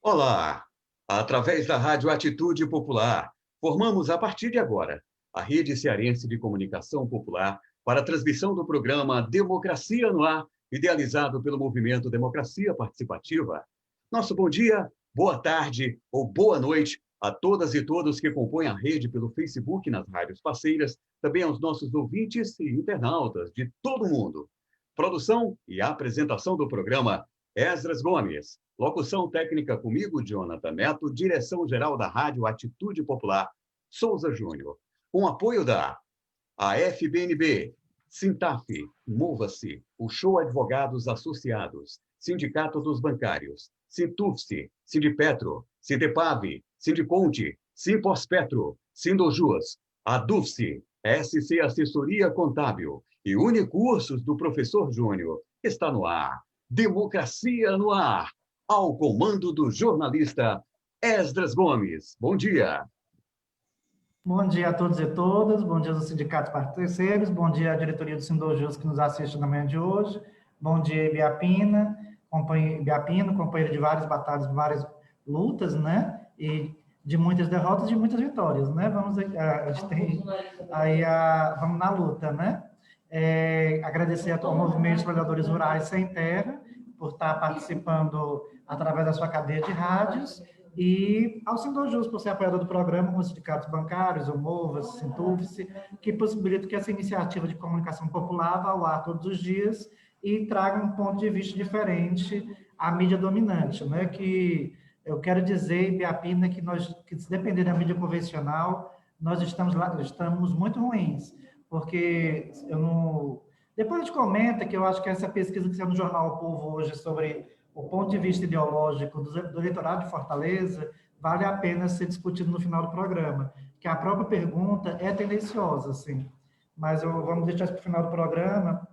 Olá! Através da Rádio Atitude Popular, formamos a partir de agora a Rede Cearense de Comunicação Popular para a transmissão do programa Democracia no Ar, idealizado pelo Movimento Democracia Participativa. Nosso bom dia, boa tarde ou boa noite a todas e todos que compõem a rede pelo Facebook e nas rádios parceiras, também aos nossos ouvintes e internautas de todo o mundo. Produção e apresentação do programa Esdras Gomes. Locução técnica comigo, Jonathan Neto. Direção-geral da Rádio Atitude Popular, Souza Júnior. Com apoio da AFBNB, Sintaf, Mova-se, o Show Advogados Associados, Sindicato dos Bancários, Sintufse, Sindipetro, Sindepav, Sindiconte, Simpospetro, Sindojus, Adufse, SC Assessoria Contábil e Unicursos do Professor Júnior. Está no ar. Democracia no Ar, ao comando do jornalista Esdras Gomes. Bom dia. Bom dia a todos e todas, bom dia aos sindicatos parceiros, bom dia à diretoria do Sindojus que nos assiste na manhã de hoje, bom dia Ibiapina, companheiro de várias batalhas, várias lutas, né, e de muitas derrotas e de muitas vitórias, né, vamos na luta, né, agradecer ao Movimento dos Trabalhadores Rurais Sem Terra por estar participando através da sua cadeia de rádios, e ao Sindojus por ser apoiador do programa, com os sindicatos bancários, o Movas, Sintufse, que possibilita que essa iniciativa de comunicação popular vá ao ar todos os dias e traga um ponto de vista diferente à mídia dominante, né? Que eu quero dizer, Ibiapina, que se depender da mídia convencional, nós estamos muito ruins, porque depois a gente comenta que eu acho que essa pesquisa que saiu no Jornal O Povo hoje sobre o ponto de vista ideológico do eleitorado de Fortaleza vale a pena ser discutido no final do programa, que a própria pergunta é tendenciosa, assim, mas vamos deixar isso para o final do programa,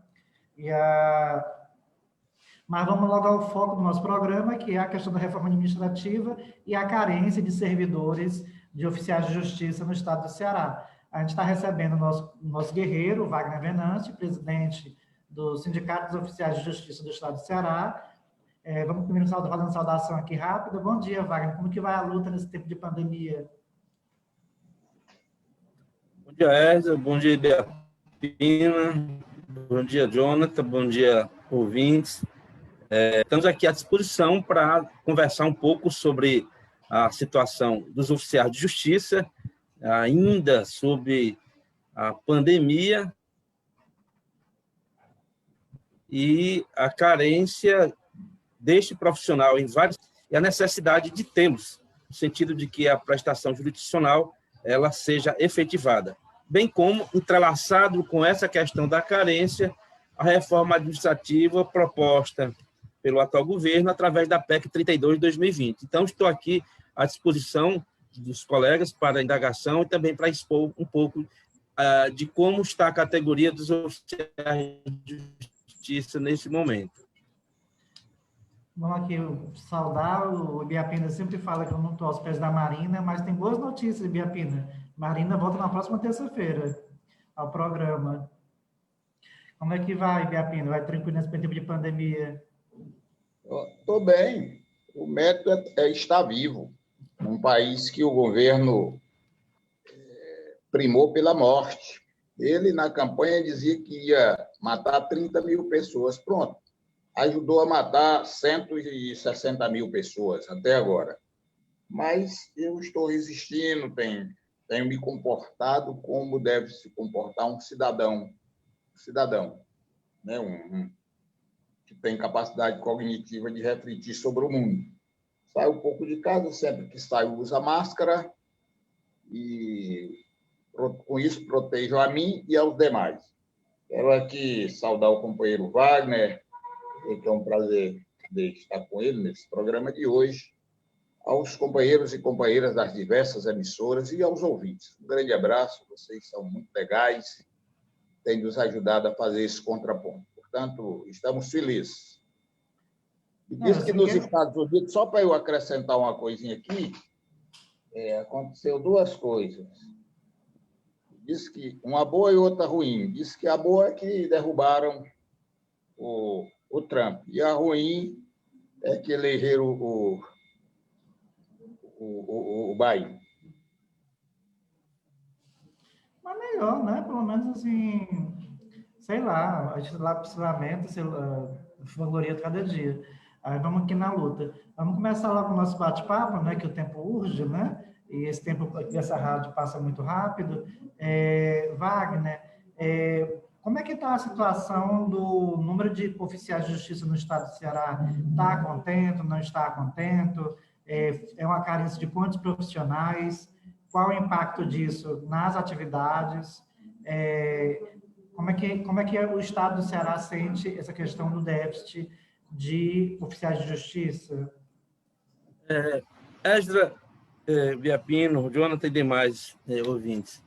mas vamos logo ao foco do nosso programa, que é a questão da reforma administrativa e a carência de servidores de oficiais de justiça no estado do Ceará. A gente está recebendo o nosso guerreiro, Wagner Venâncio, presidente do Sindicato dos Oficiais de Justiça do estado do Ceará. Vamos primeiro fazendo saudação aqui rápida. Bom dia, Wagner. Como que vai a luta nesse tempo de pandemia? Bom dia, Ezra. Bom dia, Ibiapina. Bom dia, Jonathan. Bom dia, ouvintes. Estamos aqui à disposição para conversar um pouco sobre a situação dos oficiais de justiça, ainda sobre a pandemia e a carência deste profissional e a necessidade de tê-los, no sentido de que a prestação jurisdicional ela seja efetivada, bem como entrelaçado com essa questão da carência, a reforma administrativa proposta pelo atual governo através da PEC 32 de 2020. Então, estou aqui à disposição dos colegas para a indagação e também para expor um pouco de como está a categoria dos oficiais de justiça nesse momento. Vamos aqui saudar, o Ibiapina sempre fala que eu não estou aos pés da Marina, mas tem boas notícias, Ibiapina. Marina volta na próxima terça-feira ao programa. Como é que vai, Ibiapina? Vai tranquilo nesse tempo de pandemia? Estou bem. O método é estar vivo, num país que o governo primou pela morte. Ele, na campanha, dizia que ia matar 30 mil pessoas. Pronto. Ajudou a matar 160 mil pessoas até agora. Mas eu estou resistindo, tenho me comportado como deve se comportar um cidadão, né? Que tem capacidade cognitiva de refletir sobre o mundo. Saio um pouco de casa, sempre que saio usa máscara e com isso protejo a mim e aos demais. Quero aqui saudar o companheiro Wagner, que é um prazer estar com ele nesse programa de hoje, aos companheiros e companheiras das diversas emissoras e aos ouvintes. Um grande abraço, vocês são muito legais, têm nos ajudado a fazer esse contraponto. Portanto, estamos felizes. E diz que nos Estados Unidos, só para eu acrescentar uma coisinha aqui, aconteceu duas coisas. Diz que uma boa e outra ruim. Diz que a boa é que derrubaram o Trump. E a ruim é que elegeram o Bahia. Mas melhor, né? Pelo menos assim, sei lá, a gente lá se lamenta, se vangloria cada dia. Aí vamos aqui na luta. Vamos começar lá com o nosso bate-papo, né? Que o tempo urge, né? E esse tempo dessa rádio passa muito rápido. Wagner, como é que está a situação do número de oficiais de justiça no estado do Ceará? Está contento, não está contento? É uma carência de quantos profissionais? Qual o impacto disso nas atividades? Como é que o estado do Ceará sente essa questão do déficit de oficiais de justiça? Esdra, Biapino, Jonathan e demais ouvintes,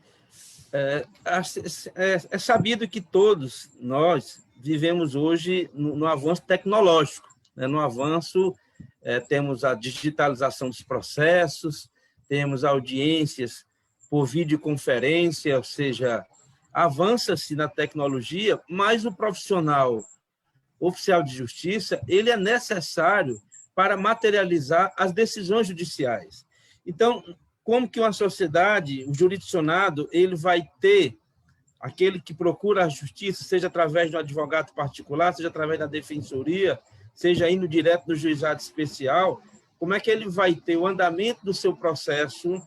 é sabido que todos nós vivemos hoje no avanço tecnológico, né? No avanço, temos a digitalização dos processos, temos audiências por videoconferência, ou seja, avança-se na tecnologia, mas o profissional oficial de justiça, ele é necessário para materializar as decisões judiciais. Então, como que uma sociedade, o jurisdicionado, ele vai ter aquele que procura a justiça, seja através de um advogado particular, seja através da defensoria, seja indo direto no juizado especial, como é que ele vai ter o andamento do seu processo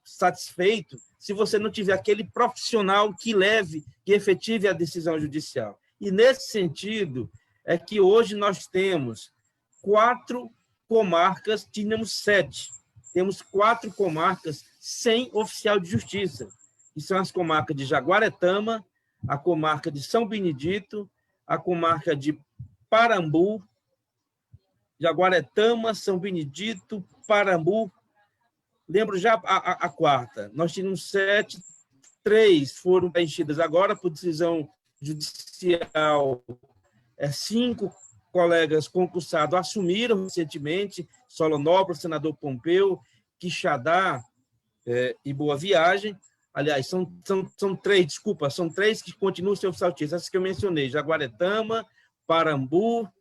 satisfeito se você não tiver aquele profissional que leve, que efetive a decisão judicial? E, nesse sentido, é que hoje nós temos 4 comarcas, tínhamos 7. Temos 4 comarcas sem oficial de justiça, que são as comarcas de Jaguaretama, a comarca de São Benedito, a comarca de Parambu, Jaguaretama, São Benedito, Parambu. Lembro já a 4ª. Nós tínhamos 7, 3 foram preenchidas agora por decisão judicial. 5 colegas concursados assumiram recentemente, Solonópolis, Senador Pompeu, Quixadá e Boa Viagem. Aliás, são 3, desculpa, são 3 que continuam sem oficial de justiça. Essas que eu mencionei, Jaguaretama, Parambu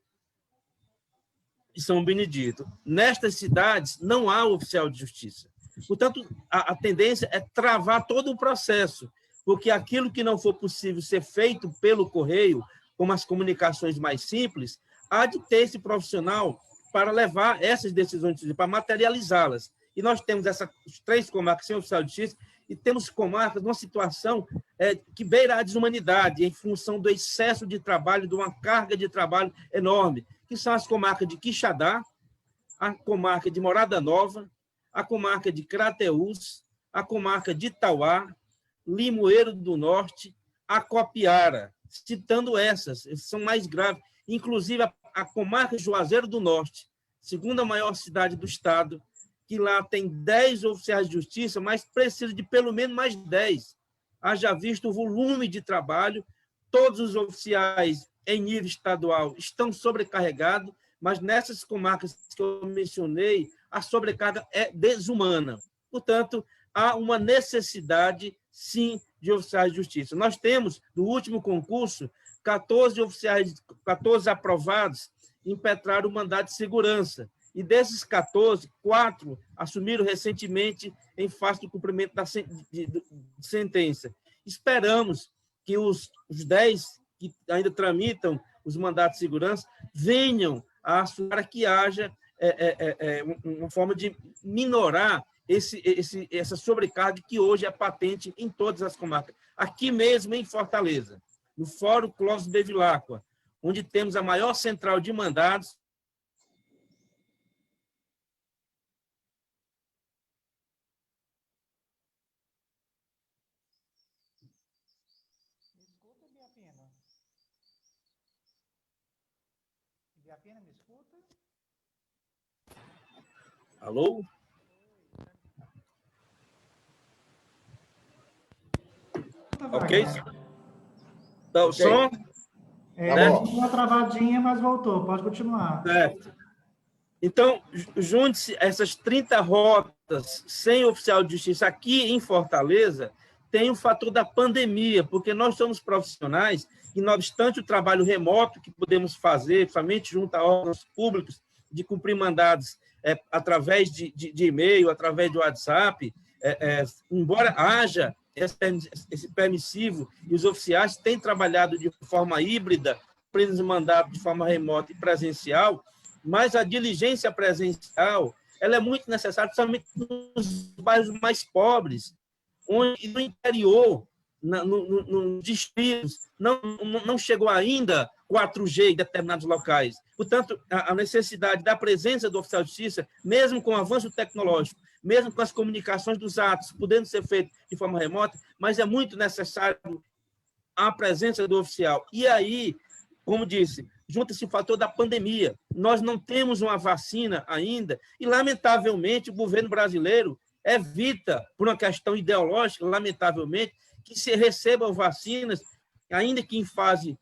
e São Benedito. Nestas cidades não há oficial de justiça. Portanto, a tendência é travar todo o processo, porque aquilo que não for possível ser feito pelo correio, como as comunicações mais simples, há de ter esse profissional para levar essas decisões, para materializá-las. E nós temos essas 3 comarcas sem oficial de justiça, e temos comarcas numa situação que beira a desumanidade, em função do excesso de trabalho, de uma carga de trabalho enorme, que são as comarcas de Quixadá, a comarca de Morada Nova, a comarca de Crateús, a comarca de Itauá, Limoeiro do Norte, Acopiara, citando essas são mais graves. Inclusive, a comarca de Juazeiro do Norte, segunda maior cidade do estado, que lá tem 10 oficiais de justiça, mas precisa de pelo menos mais 10. Haja visto o volume de trabalho, todos os oficiais em nível estadual estão sobrecarregados, mas nessas comarcas que eu mencionei, a sobrecarga é desumana. Portanto, há uma necessidade, sim, de oficiais de justiça. Nós temos, no último concurso, 14 aprovados impetraram o mandado de segurança. E desses 14, 4 assumiram recentemente em face do cumprimento da sentença. Esperamos que os 10 que ainda tramitam os mandatos de segurança venham a assumir para que haja uma forma de minorar essa sobrecarga que hoje é patente em todas as comarcas. Aqui mesmo em Fortaleza, no Fórum Clóvis Bevilacqua, onde temos a maior central de mandados. Biapina, me escuta? Alô? Ok? Então, Ok. som? Uma travadinha, mas voltou. Pode continuar. Certo. Então, junte-se essas 30 rotas sem oficial de justiça aqui em Fortaleza, tem o fator da pandemia, porque nós somos profissionais e, não obstante o trabalho remoto que podemos fazer, somente junto a órgãos públicos, de cumprir mandados através de e-mail, através do WhatsApp, embora haja esse permissivo, e os oficiais têm trabalhado de forma híbrida, presos mandato de forma remota e presencial, mas a diligência presencial ela é muito necessária, principalmente nos bairros mais pobres, onde no interior, nos distritos, não chegou ainda 4G em determinados locais. Portanto, a necessidade da presença do oficial de justiça, mesmo com o avanço tecnológico, mesmo com as comunicações dos atos, podendo ser feito de forma remota, mas é muito necessário a presença do oficial. E aí, como disse, junta-se o fator da pandemia. Nós não temos uma vacina ainda e, lamentavelmente, o governo brasileiro evita, por uma questão ideológica, lamentavelmente, que se recebam vacinas, ainda que em fase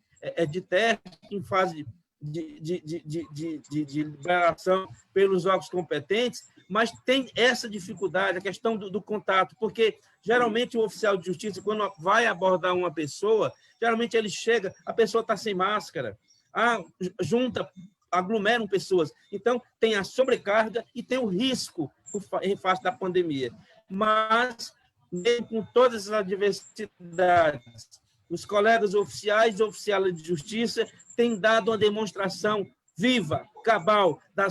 de teste, em fase de liberação pelos órgãos competentes, mas tem essa dificuldade, a questão do contato, porque geralmente o oficial de justiça, quando vai abordar uma pessoa, geralmente ele chega, a pessoa está sem máscara, aglomeram pessoas. Então, tem a sobrecarga e tem o risco em face da pandemia. Mas, mesmo com todas as adversidades, os colegas oficiais e oficiais de justiça têm dado uma demonstração viva, cabal, da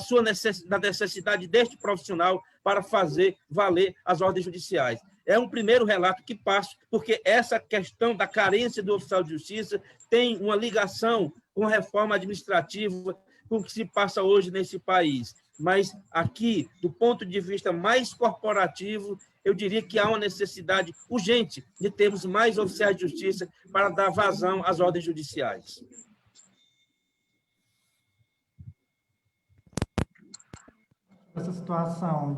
necessidade deste profissional para fazer valer as ordens judiciais. É um primeiro relato que passo, porque essa questão da carência do oficial de justiça tem uma ligação com a reforma administrativa, com o que se passa hoje nesse país. Mas aqui, do ponto de vista mais corporativo, eu diria que há uma necessidade urgente de termos mais oficiais de justiça para dar vazão às ordens judiciais. Essa situação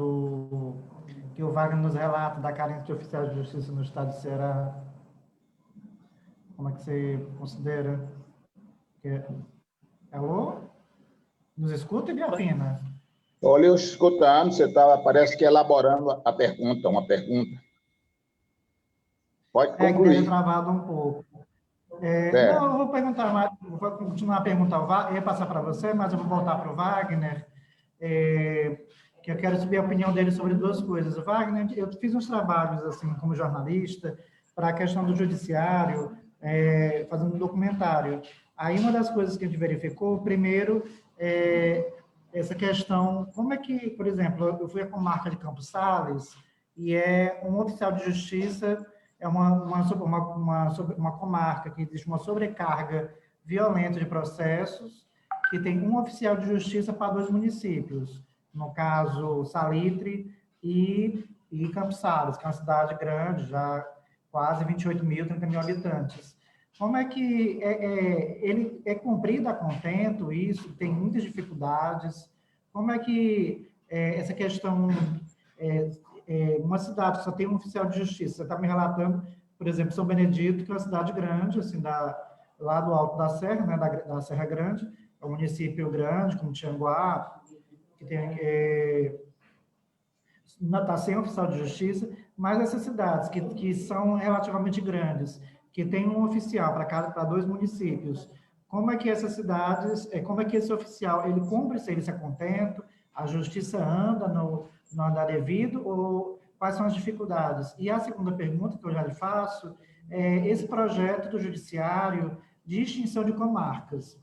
que o Wagner nos relata da carência de oficiais de justiça no estado de Ceará, como é que você considera? Alô? Nos escuta, Ibiapina? Olha, eu escutando, você parece que elaborando a pergunta, uma pergunta. Pode concluir. Que travado um pouco. Não, eu vou perguntar mais, vou continuar a perguntar, eu ia passar para você, mas eu vou voltar para o Wagner, que eu quero saber a opinião dele sobre duas coisas. Wagner, eu fiz uns trabalhos, assim, como jornalista, para a questão do judiciário, fazendo um documentário. Aí, uma das coisas que a gente verificou, primeiro, essa questão, como é que, por exemplo, eu fui à comarca de Campos Sales, e um oficial de justiça, é uma comarca que existe uma sobrecarga violenta de processos, que tem um oficial de justiça para 2 municípios, no caso, Salitre e Campos Sales, que é uma cidade grande, já quase 28 mil, 30 mil habitantes. Como é que ele é cumprido a contento isso? Tem muitas dificuldades. Como é que essa questão... uma cidade que só tem um oficial de justiça, você está me relatando, por exemplo, São Benedito, que é uma cidade grande, assim, lá do Alto da Serra, né, da Serra Grande, é um município grande, como Tianguá, que está sem oficial de justiça, mas essas cidades que são relativamente grandes, que tem um oficial para 2 municípios, como é que essas cidades, como é que esse oficial, ele cumpre serviço a contento, a justiça anda no andar devido, ou quais são as dificuldades? E a segunda pergunta que eu já lhe faço é esse projeto do judiciário de extinção de comarcas,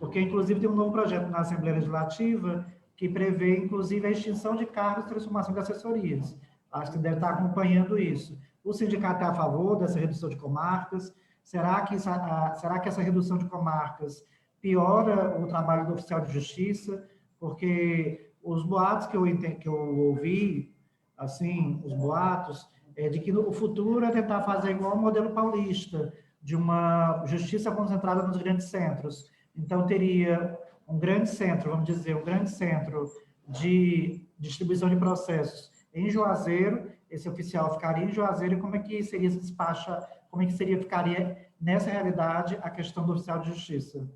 porque inclusive tem um novo projeto na Assembleia Legislativa que prevê inclusive a extinção de cargos e transformação de assessorias. Acho que deve estar acompanhando isso. O sindicato é a favor dessa redução de comarcas? Será que essa redução de comarcas piora o trabalho do oficial de justiça? Porque os boatos que eu ouvi, assim, os boatos, de que o futuro é tentar fazer igual ao modelo paulista, de uma justiça concentrada nos grandes centros. Então, teria um grande centro, vamos dizer, um grande centro de distribuição de processos em Juazeiro, esse oficial ficaria em Juazeiro, e como é que seria esse despacho, ficaria nessa realidade a questão do oficial de justiça?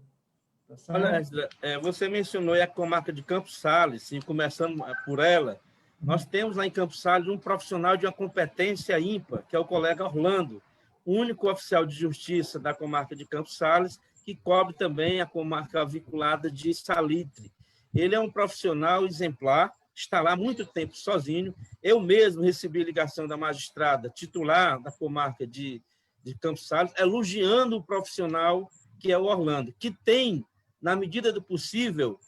Tá. Olha, Angela, você mencionou a comarca de Campos Sales, e começando por ela, nós temos lá em Campos Sales um profissional de uma competência ímpar, que é o colega Orlando, o único oficial de justiça da comarca de Campos Sales, que cobre também a comarca vinculada de Salitre. Ele é um profissional exemplar, está lá há muito tempo sozinho. Eu mesmo recebi ligação da magistrada titular da comarca de Campos Sales, elogiando o profissional que é o Orlando, que tem, na medida do possível,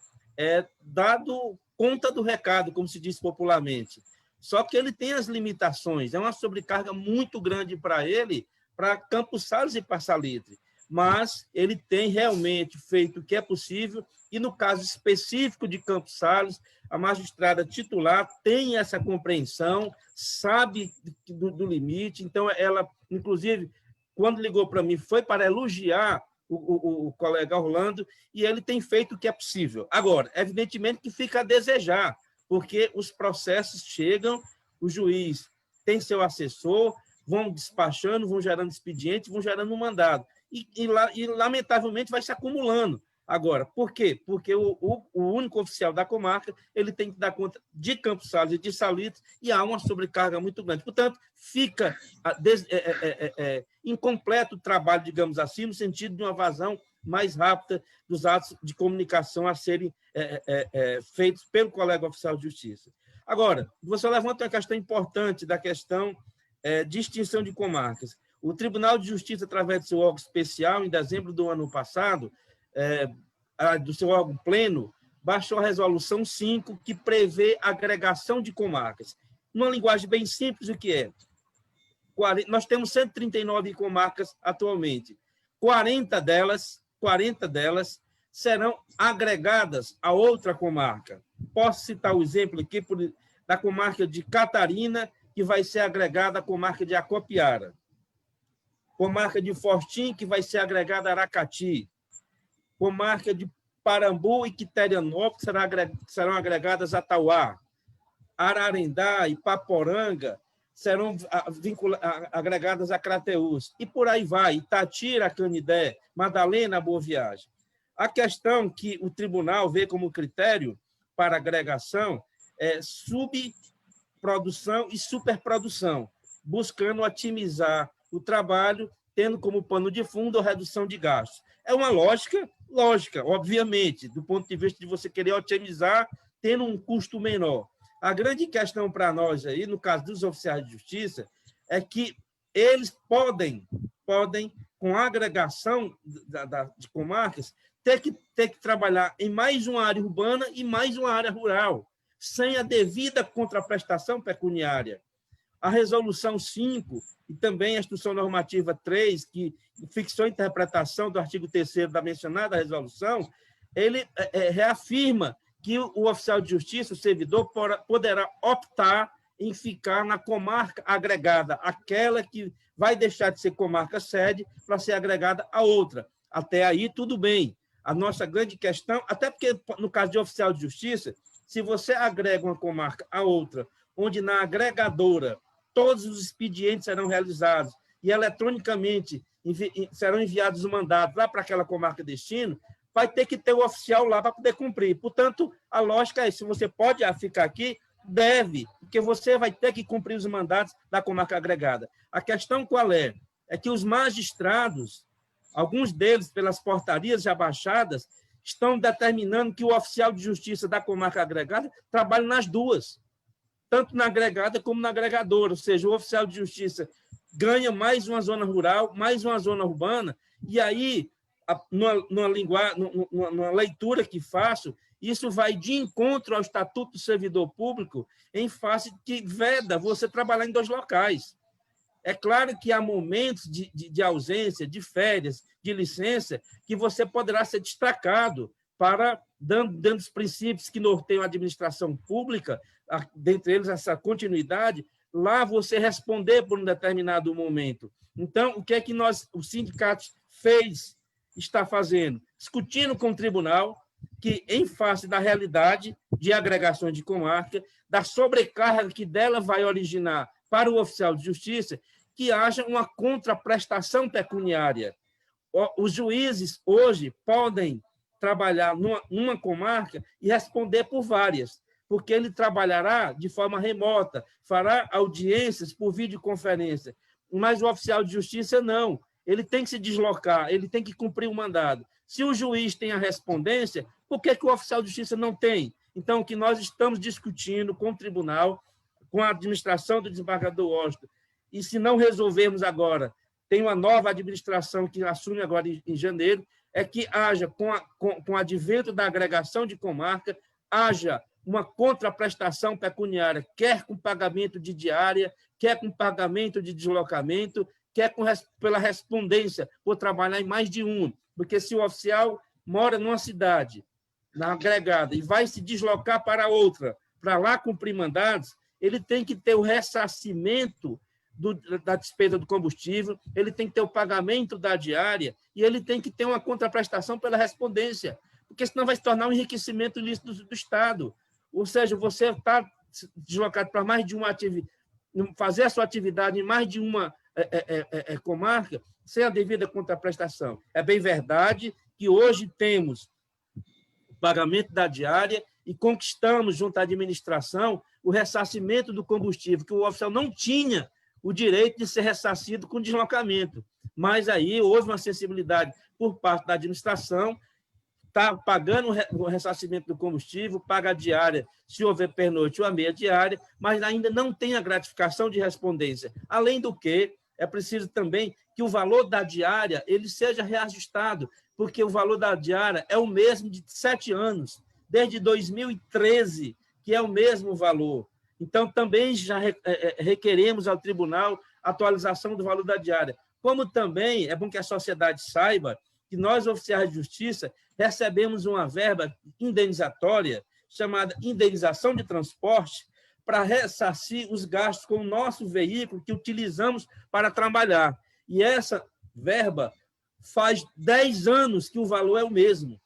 dado conta do recado, como se diz popularmente. Só que ele tem as limitações, é uma sobrecarga muito grande para ele, para Campos Sales e para Salitre. Mas ele tem realmente feito o que é possível, e no caso específico de Campos Sales, a magistrada titular tem essa compreensão, sabe do limite, então ela, inclusive, quando ligou para mim, foi para elogiar o colega Orlando, e ele tem feito o que é possível. Agora, evidentemente que fica a desejar, porque os processos chegam, o juiz tem seu assessor, vão despachando, vão gerando expediente, vão gerando um mandado. E lamentavelmente, vai se acumulando. Agora, por quê? Porque o único oficial da comarca ele tem que dar conta de Campos Sales e de Salitre, e há uma sobrecarga muito grande. Portanto, fica incompleto o trabalho, digamos assim, no sentido de uma vazão mais rápida dos atos de comunicação a serem feitos pelo colega oficial de justiça. Agora, você levanta uma questão importante da questão de extinção de comarcas. O Tribunal de Justiça, através do seu órgão especial, em dezembro do ano passado, do seu órgão pleno, baixou a Resolução 5, que prevê a agregação de comarcas. Numa linguagem bem simples, o que é? Nós temos 139 comarcas atualmente. 40 delas serão agregadas a outra comarca. Posso citar o exemplo aqui da comarca de Catarina, que vai ser agregada à comarca de Acopiara. Comarca de Fortim, que vai ser agregada a Aracati. Comarca de Parambu e Quiterianópolis serão agregadas a Tauá. Ararendá e Paporanga serão agregadas a Crateús. E por aí vai, Itatira, Canidé, Madalena, Boa Viagem. A questão que o tribunal vê como critério para agregação é subprodução e superprodução, buscando otimizar o trabalho, tendo como pano de fundo a redução de gastos. É uma lógica, obviamente, do ponto de vista de você querer otimizar, tendo um custo menor. A grande questão para nós aí, no caso dos oficiais de justiça, é que eles podem com a agregação de comarcas, ter que trabalhar em mais uma área urbana e mais uma área rural, sem a devida contraprestação pecuniária. A Resolução 5 e também a Instrução Normativa 3, que fixou a interpretação do artigo 3º da mencionada resolução, ele reafirma que o oficial de justiça, o servidor, poderá optar em ficar na comarca agregada, aquela que vai deixar de ser comarca sede para ser agregada a outra. Até aí, tudo bem. A nossa grande questão, até porque, no caso de oficial de justiça, se você agrega uma comarca a outra, onde na agregadora todos os expedientes serão realizados e eletronicamente serão enviados os mandados lá para aquela comarca destino, vai ter que ter o oficial lá para poder cumprir. Portanto, a lógica é, se você pode ficar aqui, deve, porque você vai ter que cumprir os mandatos da comarca agregada. A questão qual é? É que os magistrados, alguns deles, pelas portarias já baixadas, estão determinando que o oficial de justiça da comarca agregada trabalhe nas duas, tanto na agregada como na agregadora, ou seja, o oficial de justiça ganha mais uma zona rural, mais uma zona urbana, e aí, numa leitura que faço, isso vai de encontro ao Estatuto do Servidor Público, em face que veda você trabalhar em dois locais. É claro que há momentos de ausência, de férias, de licença, que você poderá ser destacado para, dando os princípios que norteiam a administração pública, dentre eles essa continuidade, lá você responder por um determinado momento. Então, o que é que o sindicato está fazendo? Discutindo com o tribunal, que, em face da realidade de agregações de comarca, da sobrecarga que dela vai originar para o oficial de justiça, que haja uma contraprestação pecuniária. Os juízes, hoje, podem trabalhar numa comarca e responder por várias, porque ele trabalhará de forma remota, fará audiências por videoconferência, mas o oficial de justiça não. Ele tem que se deslocar, ele tem que cumprir o mandado. Se o juiz tem a respondência, Por que o oficial de justiça não tem? Então, o que nós estamos discutindo com o tribunal, com a administração do desembargador Washington, e se não resolvermos agora, tem uma nova administração que assume agora em janeiro, é que haja, com o advento da agregação de comarca, haja uma contraprestação pecuniária, quer com pagamento de diária, quer com pagamento de deslocamento, quer pela respondência, por trabalhar em mais de um. Porque se o oficial mora numa cidade, na agregada, e vai se deslocar para outra, para lá cumprir mandados, ele tem que ter o ressarcimento da despesa do combustível, ele tem que ter o pagamento da diária e ele tem que ter uma contraprestação pela respondência, porque senão vai se tornar um enriquecimento ilícito do Estado. Ou seja, você está deslocado para mais de uma atividade, fazer a sua atividade em mais de uma comarca sem a devida contraprestação. É bem verdade que hoje temos o pagamento da diária e conquistamos, junto à administração, o ressarcimento do combustível, que o oficial não tinha o direito de ser ressarcido com deslocamento. Mas aí houve uma sensibilidade por parte da administração, está pagando o ressarcimento do combustível, paga a diária, se houver pernoite ou a meia diária, mas ainda não tem a gratificação de respondência. Além do que, é preciso também que o valor da diária ele seja reajustado, porque o valor da diária é o mesmo de 7 anos, desde 2013, que é o mesmo valor. Então, também já requeremos ao tribunal atualização do valor da diária. Como também é bom que a sociedade saiba que nós, oficiais de justiça, recebemos uma verba indenizatória, chamada indenização de transporte, para ressarcir os gastos com o nosso veículo que utilizamos para trabalhar. E essa verba faz 10 anos que o valor é o mesmo.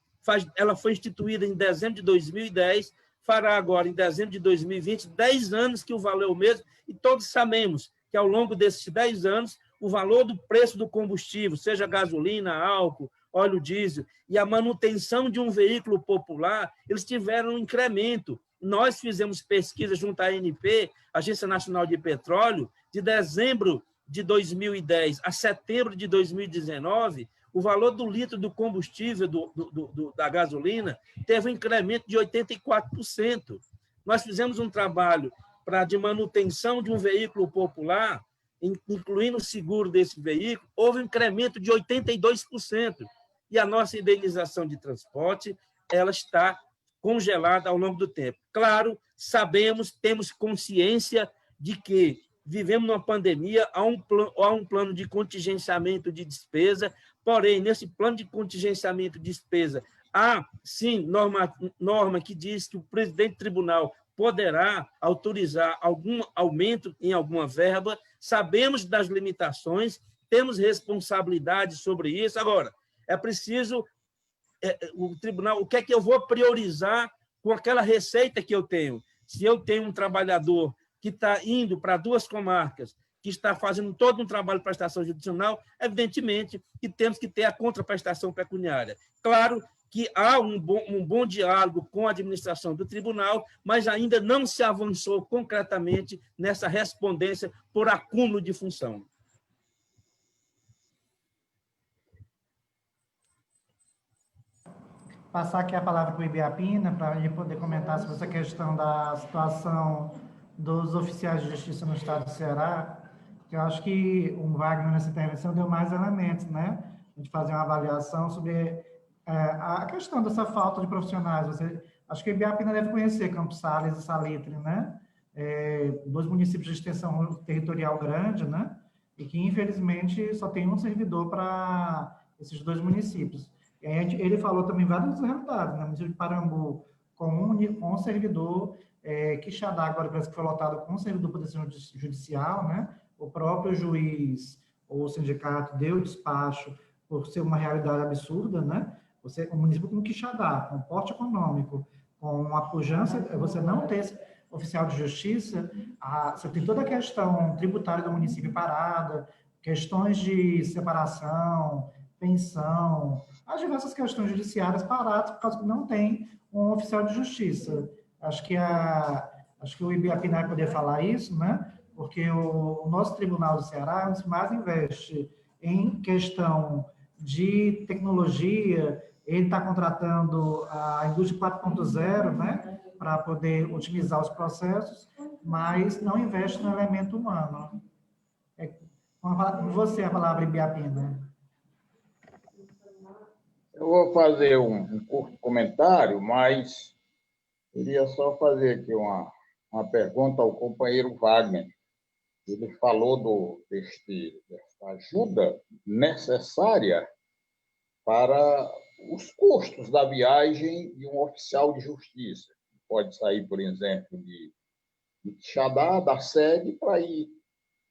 Ela foi instituída em dezembro de 2010, fará agora, em dezembro de 2020, 10 anos que o valor é o mesmo, e todos sabemos que, ao longo desses 10 anos, o valor do preço do combustível, seja gasolina, álcool, óleo diesel, e a manutenção de um veículo popular, eles tiveram um incremento. Nós fizemos pesquisa junto à ANP, Agência Nacional de Petróleo, de dezembro de 2010 a setembro de 2019, o valor do litro do combustível da gasolina teve um incremento de 84%. Nós fizemos um trabalho de manutenção de um veículo popular, incluindo o seguro desse veículo, houve um incremento de 82%. E a nossa indenização de transporte ela está congelada ao longo do tempo. Claro, sabemos, temos consciência de que vivemos numa pandemia, há um plano de contingenciamento de despesa, porém, nesse plano de contingenciamento de despesa, há, sim, norma que diz que o presidente do tribunal poderá autorizar algum aumento em alguma verba, sabemos das limitações, temos responsabilidade sobre isso. Agora, é preciso, o tribunal, o que é que eu vou priorizar com aquela receita que eu tenho? Se eu tenho um trabalhador que está indo para 2 comarcas, que está fazendo todo um trabalho de prestação judicial, evidentemente que temos que ter a contraprestação pecuniária. Claro que há um bom diálogo com a administração do tribunal, mas ainda não se avançou concretamente nessa respondência por acúmulo de função. Passar aqui a palavra para o Ibiapina, para ele poder comentar sobre essa questão da situação dos oficiais de justiça no estado do Ceará, que eu acho que o Wagner, nessa intervenção, deu mais elementos, né? A gente fazer uma avaliação sobre a questão dessa falta de profissionais. Acho que o Ibiapina deve conhecer Campos Sales e Salitre, né? 2 municípios de extensão territorial grande, né? E que, infelizmente, só tem um servidor para esses 2 municípios. E aí ele falou também vários resultados, né? O município de Parambu com um servidor, Quixadá agora parece que foi lotado com um servidor por decisão judicial, né? O próprio juiz ou o sindicato deu despacho por ser uma realidade absurda, né? Um município como Quixadá, com porte econômico, com uma pujança, você não ter esse oficial de justiça, você tem toda a questão tributária do município parada, questões de separação, pensão, as diversas questões judiciárias paradas por causa que não tem um oficial de justiça. Acho que o Ibiapina vai poder falar isso, né? Porque o nosso Tribunal do Ceará é um dos que mais investe em questão de tecnologia, ele está contratando a indústria 4.0, né, para poder otimizar os processos, mas não investe no elemento humano. Com você a palavra, Ibiapina. Eu vou fazer um curto comentário, mas queria só fazer aqui uma pergunta ao companheiro Wagner. Ele falou dessa ajuda necessária para os custos da viagem de um oficial de justiça. Pode sair, por exemplo, de Quixadá, da sede, para ir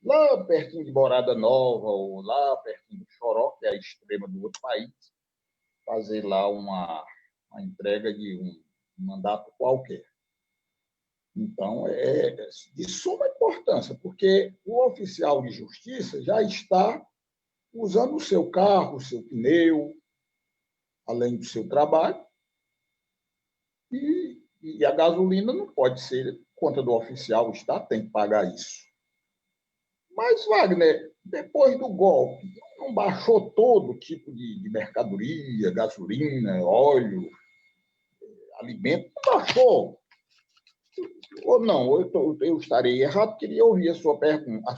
lá pertinho de Morada Nova ou lá pertinho do Choró, que é a extrema do outro país, fazer lá uma entrega de um mandato qualquer. Então, é de suma importância, porque o oficial de justiça já está usando o seu carro, o seu pneu, além do seu trabalho, e a gasolina não pode ser conta do oficial, o Estado tem que pagar isso. Mas, Wagner, depois do golpe, não baixou todo tipo de mercadoria, gasolina, óleo, alimento? Não baixou? Ou não? Eu estarei errado, queria ouvir a sua pergunta,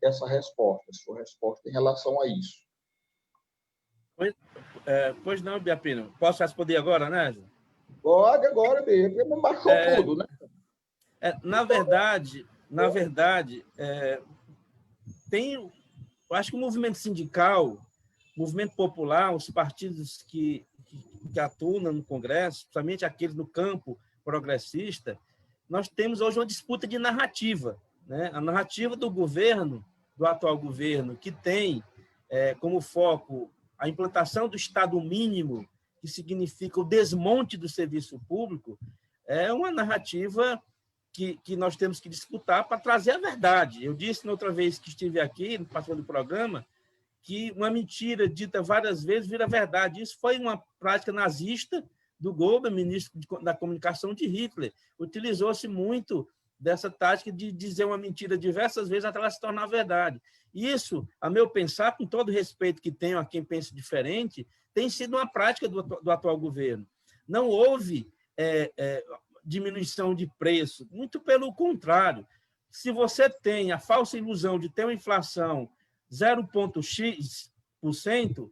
essa resposta, a sua resposta em relação a isso. Pois não, Biapino. Posso responder agora, né? Pode agora mesmo, porque não baixou tudo, né? Na verdade, eu acho que o movimento sindical, o movimento popular, os partidos que atuam no Congresso, principalmente aqueles no campo progressista, nós temos hoje uma disputa de narrativa, né? A narrativa do governo, do atual governo, que tem como foco a implantação do Estado mínimo, que significa o desmonte do serviço público, é uma narrativa que nós temos que disputar para trazer a verdade. Eu disse na outra vez que estive aqui, participando do programa, que uma mentira dita várias vezes vira verdade. Isso foi uma prática nazista do Goebbels, ministro da comunicação de Hitler. Utilizou-se muito dessa tática de dizer uma mentira diversas vezes até ela se tornar verdade. Isso, a meu pensar, com todo o respeito que tenho a quem pensa diferente, tem sido uma prática do atual governo. Não houve diminuição de preço, muito pelo contrário. Se você tem a falsa ilusão de ter uma inflação 0,x%,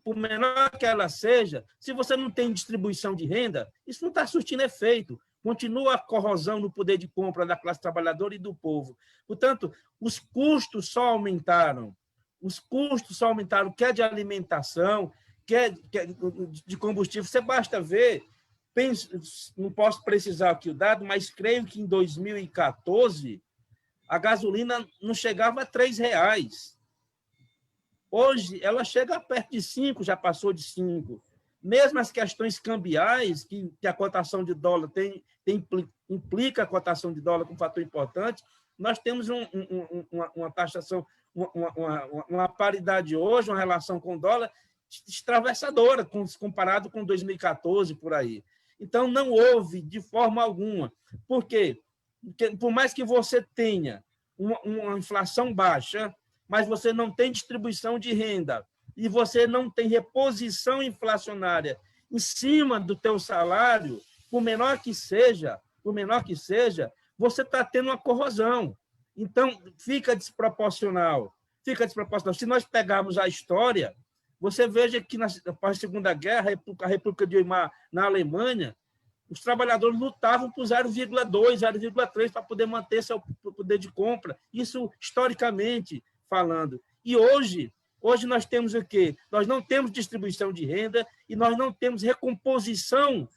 por menor que ela seja, se você não tem distribuição de renda, isso não está surtindo efeito. Continua a corrosão no poder de compra da classe trabalhadora e do povo. Portanto, os custos só aumentaram. Quer de alimentação, quer de combustível. Você basta ver, não posso precisar aqui o dado, mas creio que em 2014 a gasolina não chegava a R$3. Hoje, ela chega perto de 5, já passou de 5. Mesmo as questões cambiais, que a cotação de dólar implica a cotação de dólar como fator importante, nós temos uma taxação, uma paridade hoje, uma relação com o dólar extraversadora, comparado com 2014, por aí. Então, não houve de forma alguma. Por quê? Porque, por mais que você tenha uma inflação baixa, mas você não tem distribuição de renda e você não tem reposição inflacionária em cima do teu salário, por menor que seja, você está tendo uma corrosão. Então, fica desproporcional. Se nós pegarmos a história, você veja que após a Segunda Guerra, a República de Weimar, na Alemanha, os trabalhadores lutavam por 0,2, 0,3 para poder manter seu poder de compra. Isso historicamente falando. E hoje nós temos o quê? Nós não temos distribuição de renda e nós não temos recomposição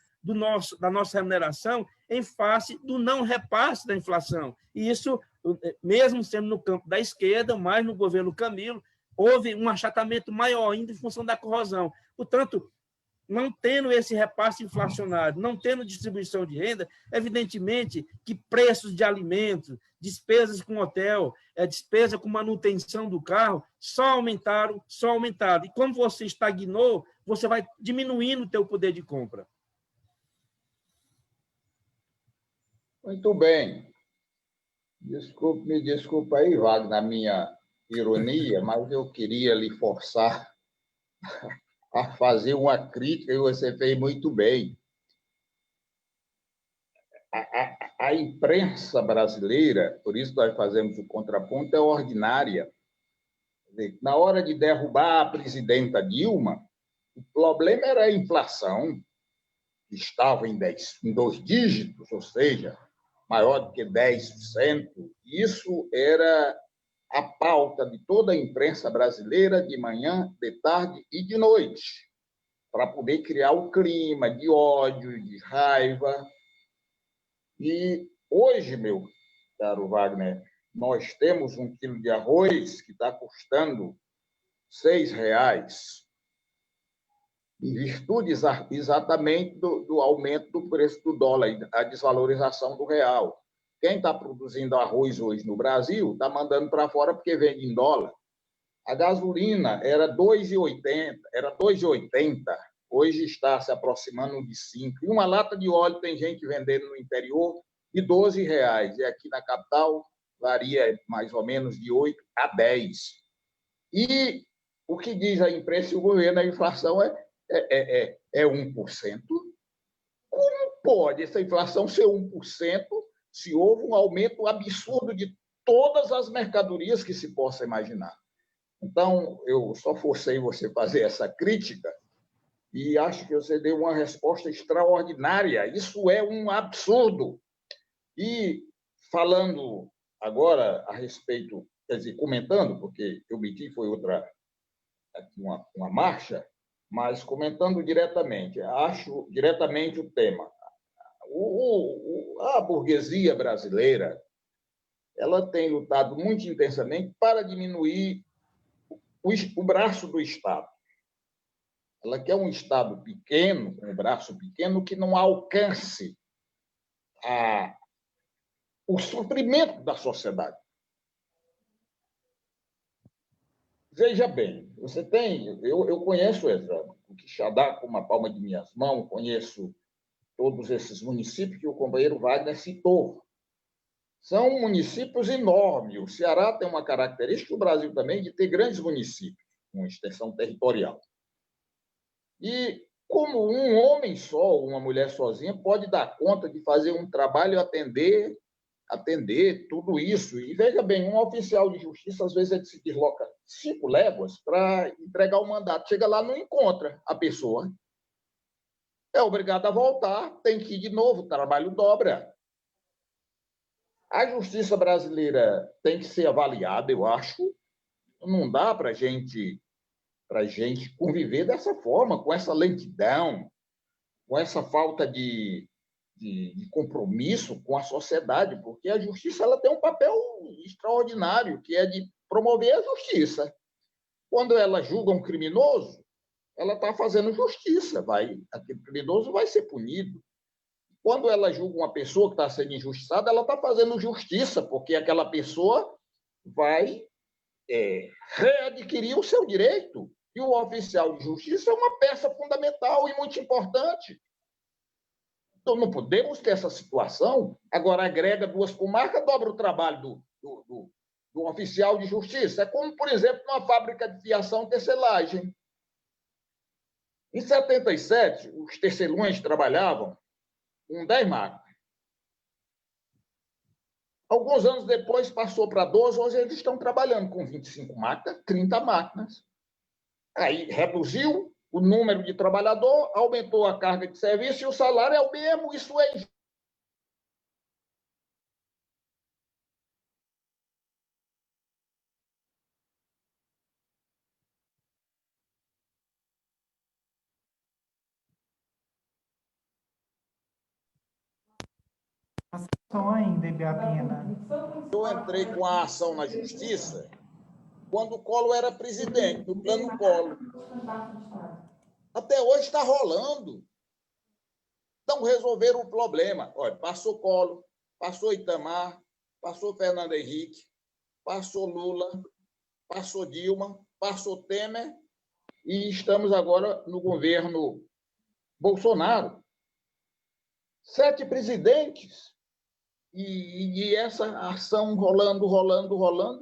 da nossa remuneração em face do não repasse da inflação. E isso, mesmo sendo no campo da esquerda, mas no governo Camilo, houve um achatamento maior ainda em função da corrosão. Portanto, não tendo esse repasse inflacionário, não tendo distribuição de renda, evidentemente que preços de alimentos, despesas com hotel, despesa com manutenção do carro, só aumentaram. E como você estagnou, você vai diminuindo o teu poder de compra. Muito bem. Me desculpa aí, Wagner, na minha ironia, mas eu queria lhe forçar a fazer uma crítica, e você fez muito bem. A imprensa brasileira, por isso nós fazemos o contraponto, é ordinária. Na hora de derrubar a presidenta Dilma, o problema era a inflação, que estava em 2 dígitos, ou seja, maior do que 10%. Isso era a pauta de toda a imprensa brasileira, de manhã, de tarde e de noite, para poder criar o clima de ódio, de raiva. E hoje, meu caro Wagner, nós temos 1 quilo de arroz que está custando R$ 6, em virtude exatamente do aumento do preço do dólar, a desvalorização do real. Quem está produzindo arroz hoje no Brasil está mandando para fora porque vende em dólar. A gasolina era R$ 2,80, hoje está se aproximando de 5. E uma lata de óleo tem gente vendendo no interior de R$ 12, e aqui na capital varia mais ou menos de 8 a 10. E o que diz a imprensa e o governo, a inflação é 1%. Como pode essa inflação ser 1% se houve um aumento absurdo de todas as mercadorias que se possa imaginar? Então, eu só forcei você a fazer essa crítica e acho que você deu uma resposta extraordinária. Isso é um absurdo. E falando agora a respeito, quer dizer, comentando, porque eu meti foi uma marcha, mas comentando diretamente, acho diretamente o tema. A burguesia brasileira, ela tem lutado muito intensamente para diminuir o braço do Estado. Ela quer um Estado pequeno, um braço pequeno, que não alcance o suprimento da sociedade. Veja bem, você tem... Eu conheço o Quixadá com uma palma de minhas mãos, conheço todos esses municípios que o companheiro Wagner citou. São municípios enormes. O Ceará tem uma característica, o Brasil também, de ter grandes municípios, com extensão territorial. E como um homem só, uma mulher sozinha, pode dar conta de fazer um trabalho e atender tudo isso. E veja bem, um oficial de justiça, às vezes, ele se desloca 5 léguas para entregar o mandato. Chega lá, não encontra a pessoa. É obrigado a voltar, tem que ir de novo, o trabalho dobra. A justiça brasileira tem que ser avaliada, eu acho. Não dá para a gente conviver dessa forma, com essa lentidão, com essa falta de compromisso com a sociedade, porque a justiça ela tem um papel extraordinário, que é de promover a justiça. Quando ela julga um criminoso, ela está fazendo justiça, aquele criminoso vai ser punido. Quando ela julga uma pessoa que está sendo injustiçada, ela está fazendo justiça, porque aquela pessoa vai readquirir o seu direito. E o oficial de justiça é uma peça fundamental e muito importante. Então, não podemos ter essa situação. Agora, agrega 2 comarcas, dobra o trabalho do oficial de justiça. É como, por exemplo, numa fábrica de fiação e tecelagem. Em 77, os tecelões trabalhavam com 10 máquinas. Alguns anos depois, passou para 12, hoje eles estão trabalhando com 25 máquinas, 30 máquinas. Aí reduziu o número de trabalhador, aumentou a carga de serviço e o salário é o mesmo. Isso é injusto. Ainda, Ibiapina. Eu entrei com a ação na justiça quando o Collor era presidente, do Plano Collor. Até hoje está rolando. Então, resolveram o problema. Olha, passou Collor, passou Itamar, passou Fernando Henrique, passou Lula, passou Dilma, passou Temer e estamos agora no governo Bolsonaro. 7 presidentes. E essa ação rolando,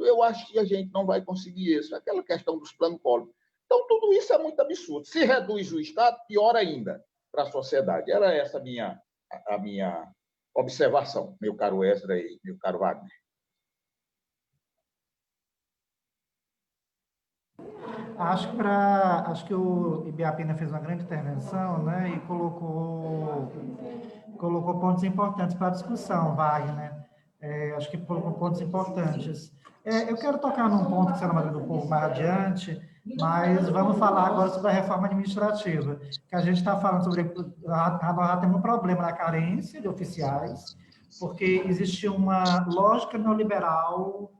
eu acho que a gente não vai conseguir isso. Aquela questão dos planos Collor. Então, tudo isso é muito absurdo. Se reduz o Estado, pior ainda para a sociedade. Era essa a minha observação, meu caro Esdra e meu caro Wagner. Acho que o Ibiapina fez uma grande intervenção, né, e colocou pontos importantes para a discussão, Wagner. Acho que colocou pontos importantes. Eu quero tocar num ponto que será do povo mais adiante, mas vamos falar agora sobre a reforma administrativa, que a gente está falando sobre... Nós temos um problema na carência de oficiais, porque existe uma lógica neoliberal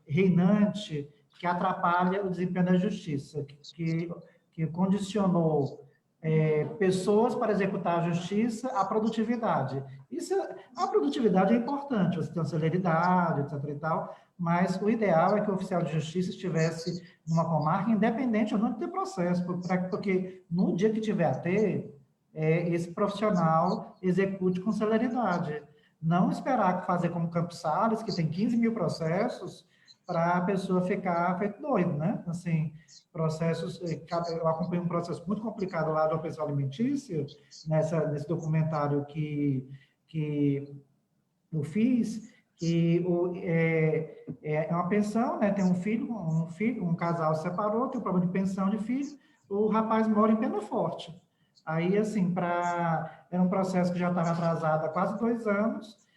reinante que atrapalha o desempenho da justiça, que condicionou pessoas para executar a justiça à produtividade. A produtividade é importante, você tem a celeridade, etc. e tal, mas o ideal é que o oficial de justiça estivesse numa comarca independente ou não de ter processo, porque no dia que tiver a ter, esse profissional execute com celeridade. Não esperar fazer como Campos Salles, que tem 15 mil processos, para a pessoa ficar feito doido, né? Assim, processos... Eu acompanhei um processo muito complicado lá do pessoal alimentício, nesse documentário que eu fiz, que é uma pensão, né? Tem um casal se separou, tem um problema de pensão de filho, o rapaz mora em Penaforte. Aí, assim, era um processo que já estava atrasado há quase 2 anos,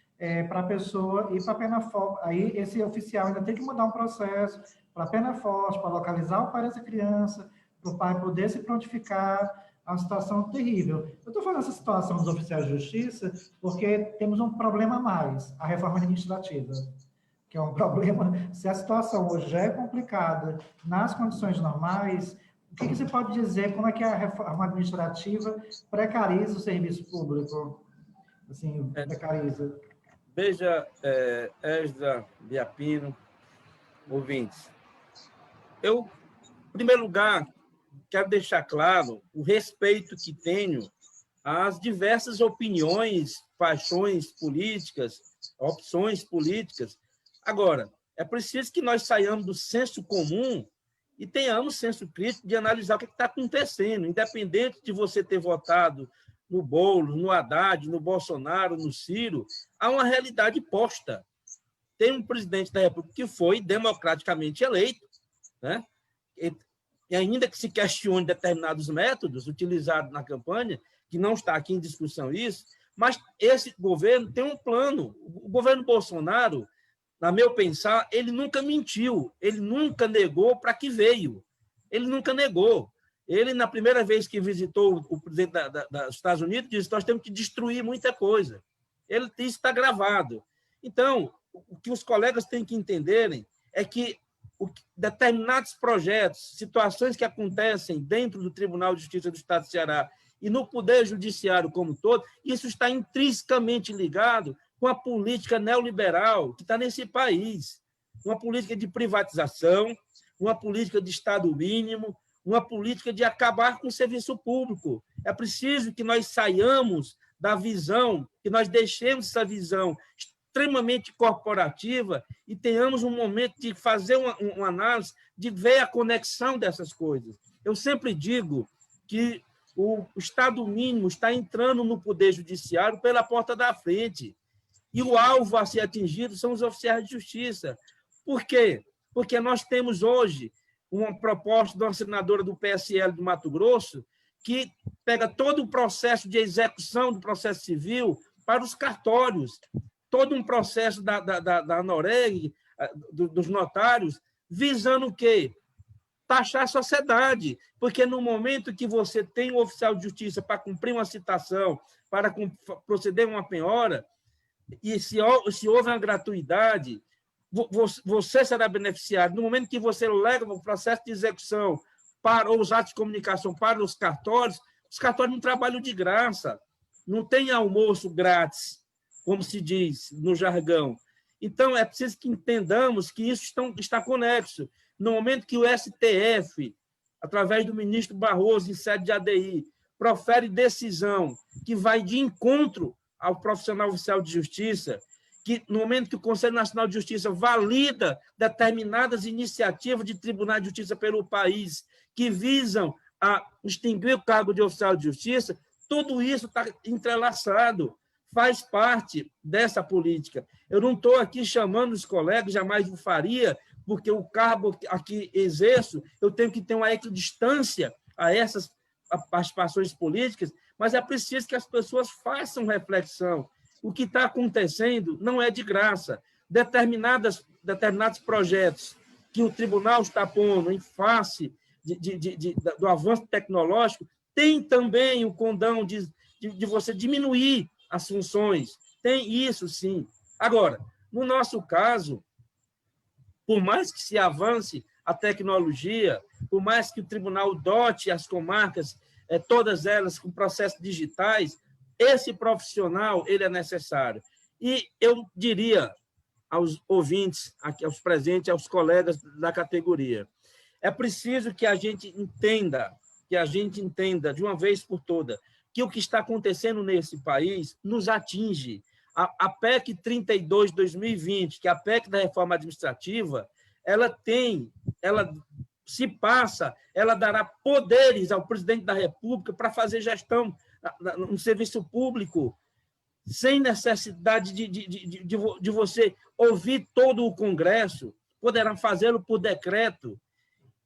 para a pessoa ir para Penaforte. Aí, esse oficial ainda tem que mudar um processo para Penaforte, para localizar o pai dessa criança, para o pai poder se prontificar. É uma situação terrível. Eu estou falando essa situação dos oficiais de justiça porque temos um problema a mais, a reforma administrativa, que é um problema. Se a situação hoje já é complicada, nas condições normais, o que você pode dizer, como é que a reforma administrativa precariza o serviço público? Assim, precariza. Veja, Esdra, Biapino, ouvintes, eu, em primeiro lugar, quero deixar claro o respeito que tenho às diversas opiniões, paixões políticas, opções políticas. Agora, é preciso que nós saiamos do senso comum e tenhamos senso crítico de analisar o que está acontecendo, independente de você ter votado no Boulos, no Haddad, no Bolsonaro, no Ciro, há uma realidade posta. Tem um presidente da República que foi democraticamente eleito, né? E ainda que se questione determinados métodos utilizados na campanha, que não está aqui em discussão isso, mas esse governo tem um plano. O governo Bolsonaro, na meu pensar, ele nunca mentiu, ele nunca negou para que veio. Ele nunca negou. Ele, na primeira vez que visitou o presidente dos Estados Unidos, disse que nós temos que destruir muita coisa. Isso está gravado. Então, o que os colegas têm que entenderem é que determinados projetos, situações que acontecem dentro do Tribunal de Justiça do Estado do Ceará e no Poder Judiciário como um todo, isso está intrinsecamente ligado com a política neoliberal que está nesse país. Uma política de privatização, uma política de Estado mínimo, uma política de acabar com o serviço público. É preciso que nós saiamos da visão, que nós deixemos essa visão extremamente corporativa e tenhamos um momento de fazer uma análise, de ver a conexão dessas coisas. Eu sempre digo que o Estado mínimo está entrando no Poder Judiciário pela porta da frente e o alvo a ser atingido são os oficiais de justiça. Por quê? Porque nós temos hoje uma proposta de uma senadora do PSL do Mato Grosso que pega todo o processo de execução do processo civil para os cartórios, todo um processo da Noreg, dos notários, visando o quê? Taxar a sociedade, porque no momento que você tem um oficial de justiça para cumprir uma citação, para proceder a uma penhora, e se houve uma gratuidade, você será beneficiado. No momento que você leva o processo de execução para os atos de comunicação para os cartórios não trabalham de graça, não tem almoço grátis, como se diz no jargão. Então, é preciso que entendamos que isso está conexo. No momento que o STF, através do ministro Barroso, em sede de ADI, profere decisão que vai de encontro ao profissional oficial de justiça, que no momento que o Conselho Nacional de Justiça valida determinadas iniciativas de tribunais de justiça pelo país, que visam a extinguir o cargo de oficial de justiça, tudo isso está entrelaçado, faz parte dessa política. Eu não estou aqui chamando os colegas, jamais o faria, porque o cargo a que exerço, eu tenho que ter uma equidistância a essas participações políticas, mas é preciso que as pessoas façam reflexão. O que está acontecendo não é de graça. Determinados projetos que o tribunal está pondo em face do avanço tecnológico, tem também o condão de você diminuir as funções. Tem isso, sim. Agora, no nosso caso, por mais que se avance a tecnologia, por mais que o tribunal dote as comarcas, todas elas com processos digitais, esse profissional ele é necessário. E eu diria aos ouvintes, aqui, aos presentes, aos colegas da categoria, é preciso que a gente entenda de uma vez por todas que o que está acontecendo nesse país nos atinge. A PEC 32 de 2020, que é a PEC da reforma administrativa, ela dará poderes ao presidente da República para fazer gestão no serviço público, sem necessidade de você ouvir todo o Congresso, poderá fazê-lo por decreto.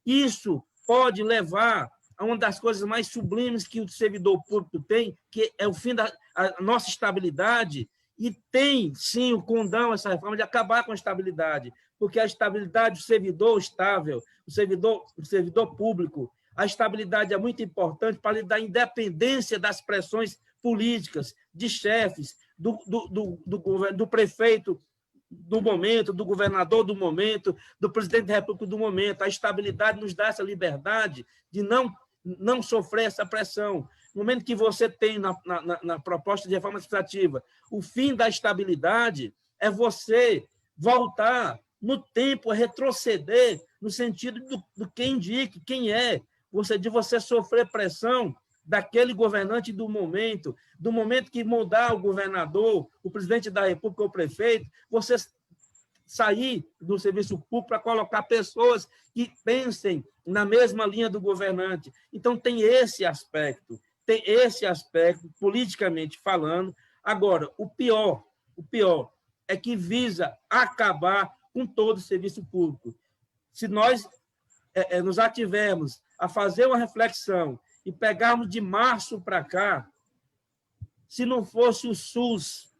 Isso pode levar a uma das coisas mais sublimes que o servidor público tem, que é o fim da nossa estabilidade, e tem, sim, o condão, essa reforma, de acabar com a estabilidade, porque a estabilidade do servidor estável, o servidor público, a estabilidade é muito importante para lhe dar independência das pressões políticas, de chefes, do prefeito do momento, do governador do momento, do presidente da República do momento. A estabilidade nos dá essa liberdade de não sofrer essa pressão. No momento que você tem na proposta de reforma administrativa o fim da estabilidade, é você voltar no tempo, é retroceder no sentido do quem indique, quem é, de você sofrer pressão daquele governante do momento que mudar o governador, o presidente da República ou o prefeito, você sair do serviço público para colocar pessoas que pensem na mesma linha do governante. Então, tem esse aspecto, politicamente falando. Agora, o pior é que visa acabar com todo o serviço público. Se nós nos ativermos a fazer uma reflexão e pegarmos de março para cá, se não fosse o SUS,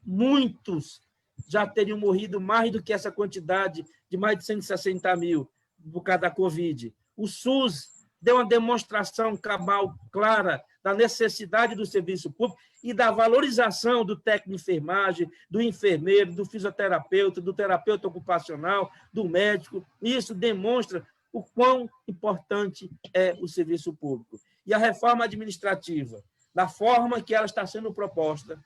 muitos já teriam morrido mais do que essa quantidade de mais de 160 mil por causa da Covid. O SUS deu uma demonstração cabal, clara, da necessidade do serviço público e da valorização do técnico de enfermagem, do enfermeiro, do fisioterapeuta, do terapeuta ocupacional, do médico. Isso demonstra o quão importante é o serviço público. E a reforma administrativa, da forma que ela está sendo proposta,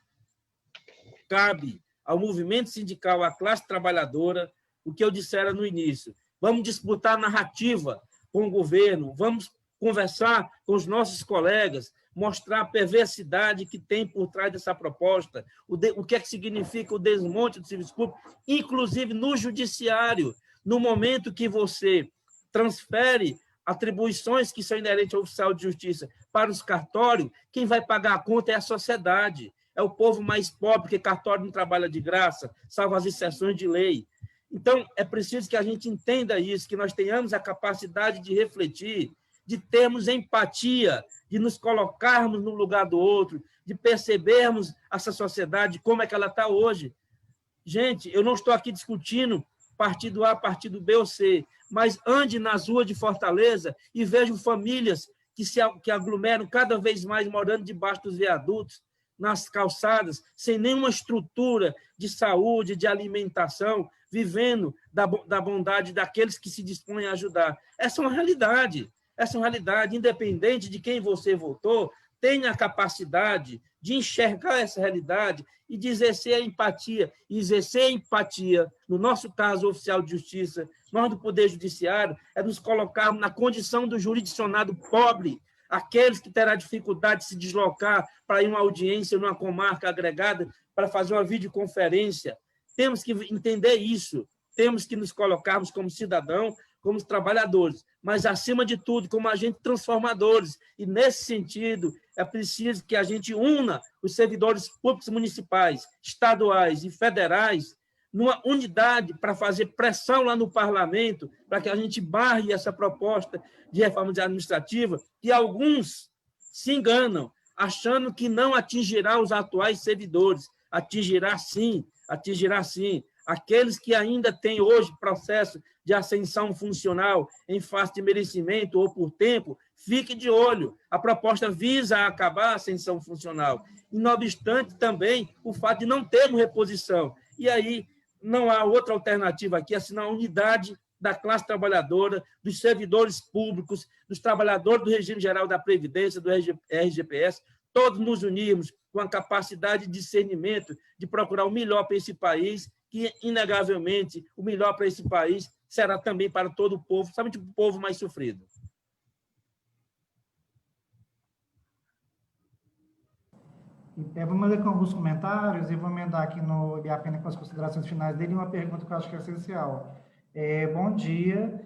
cabe ao movimento sindical, à classe trabalhadora, o que eu dissera no início. Vamos disputar narrativa com o governo, vamos conversar com os nossos colegas, mostrar a perversidade que tem por trás dessa proposta, o que é que significa o desmonte do serviço público, inclusive no judiciário, no momento que você transfere atribuições que são inerentes ao oficial de justiça para os cartórios, quem vai pagar a conta é a sociedade, é o povo mais pobre, porque cartório não trabalha de graça, salvo as exceções de lei. Então, é preciso que a gente entenda isso, que nós tenhamos a capacidade de refletir, de termos empatia, de nos colocarmos no lugar do outro, de percebermos essa sociedade, como é que ela está hoje. Gente, eu não estou aqui discutindo partido A, partido B ou C, mas ande nas ruas de Fortaleza e vejo famílias que aglomeram cada vez mais morando debaixo dos viadutos, nas calçadas, sem nenhuma estrutura de saúde, de alimentação, vivendo da bondade daqueles que se dispõem a ajudar. Essa é uma realidade, independente de quem você votou, tenha a capacidade de enxergar essa realidade e de exercer a empatia. E exercer a empatia, no nosso caso, oficial de justiça, nós do Poder Judiciário, é nos colocarmos na condição do jurisdicionado pobre, aqueles que terão dificuldade de se deslocar para ir a uma audiência numa comarca agregada, para fazer uma videoconferência. Temos que entender isso, temos que nos colocarmos como cidadão, como os trabalhadores, mas, acima de tudo, como agentes transformadores. E, nesse sentido, é preciso que a gente una os servidores públicos municipais, estaduais e federais numa unidade para fazer pressão lá no parlamento, para que a gente barre essa proposta de reforma administrativa, que alguns se enganam, achando que não atingirá os atuais servidores. Atingirá sim. Aqueles que ainda têm hoje processo de ascensão funcional em face de merecimento ou por tempo, fique de olho. A proposta visa acabar a ascensão funcional. E, não obstante, também o fato de não termos reposição. E aí não há outra alternativa aqui, senão a unidade da classe trabalhadora, dos servidores públicos, dos trabalhadores do regime geral da Previdência, do RGPS, todos nos unirmos com a capacidade de discernimento, de procurar o melhor para esse país, que, inegavelmente, o melhor para esse país será também para todo o povo, somente o povo mais sofrido. Vamos ler com alguns comentários e vou emendar aqui no Ibiapina com as considerações finais dele uma pergunta que eu acho que é essencial. Bom dia,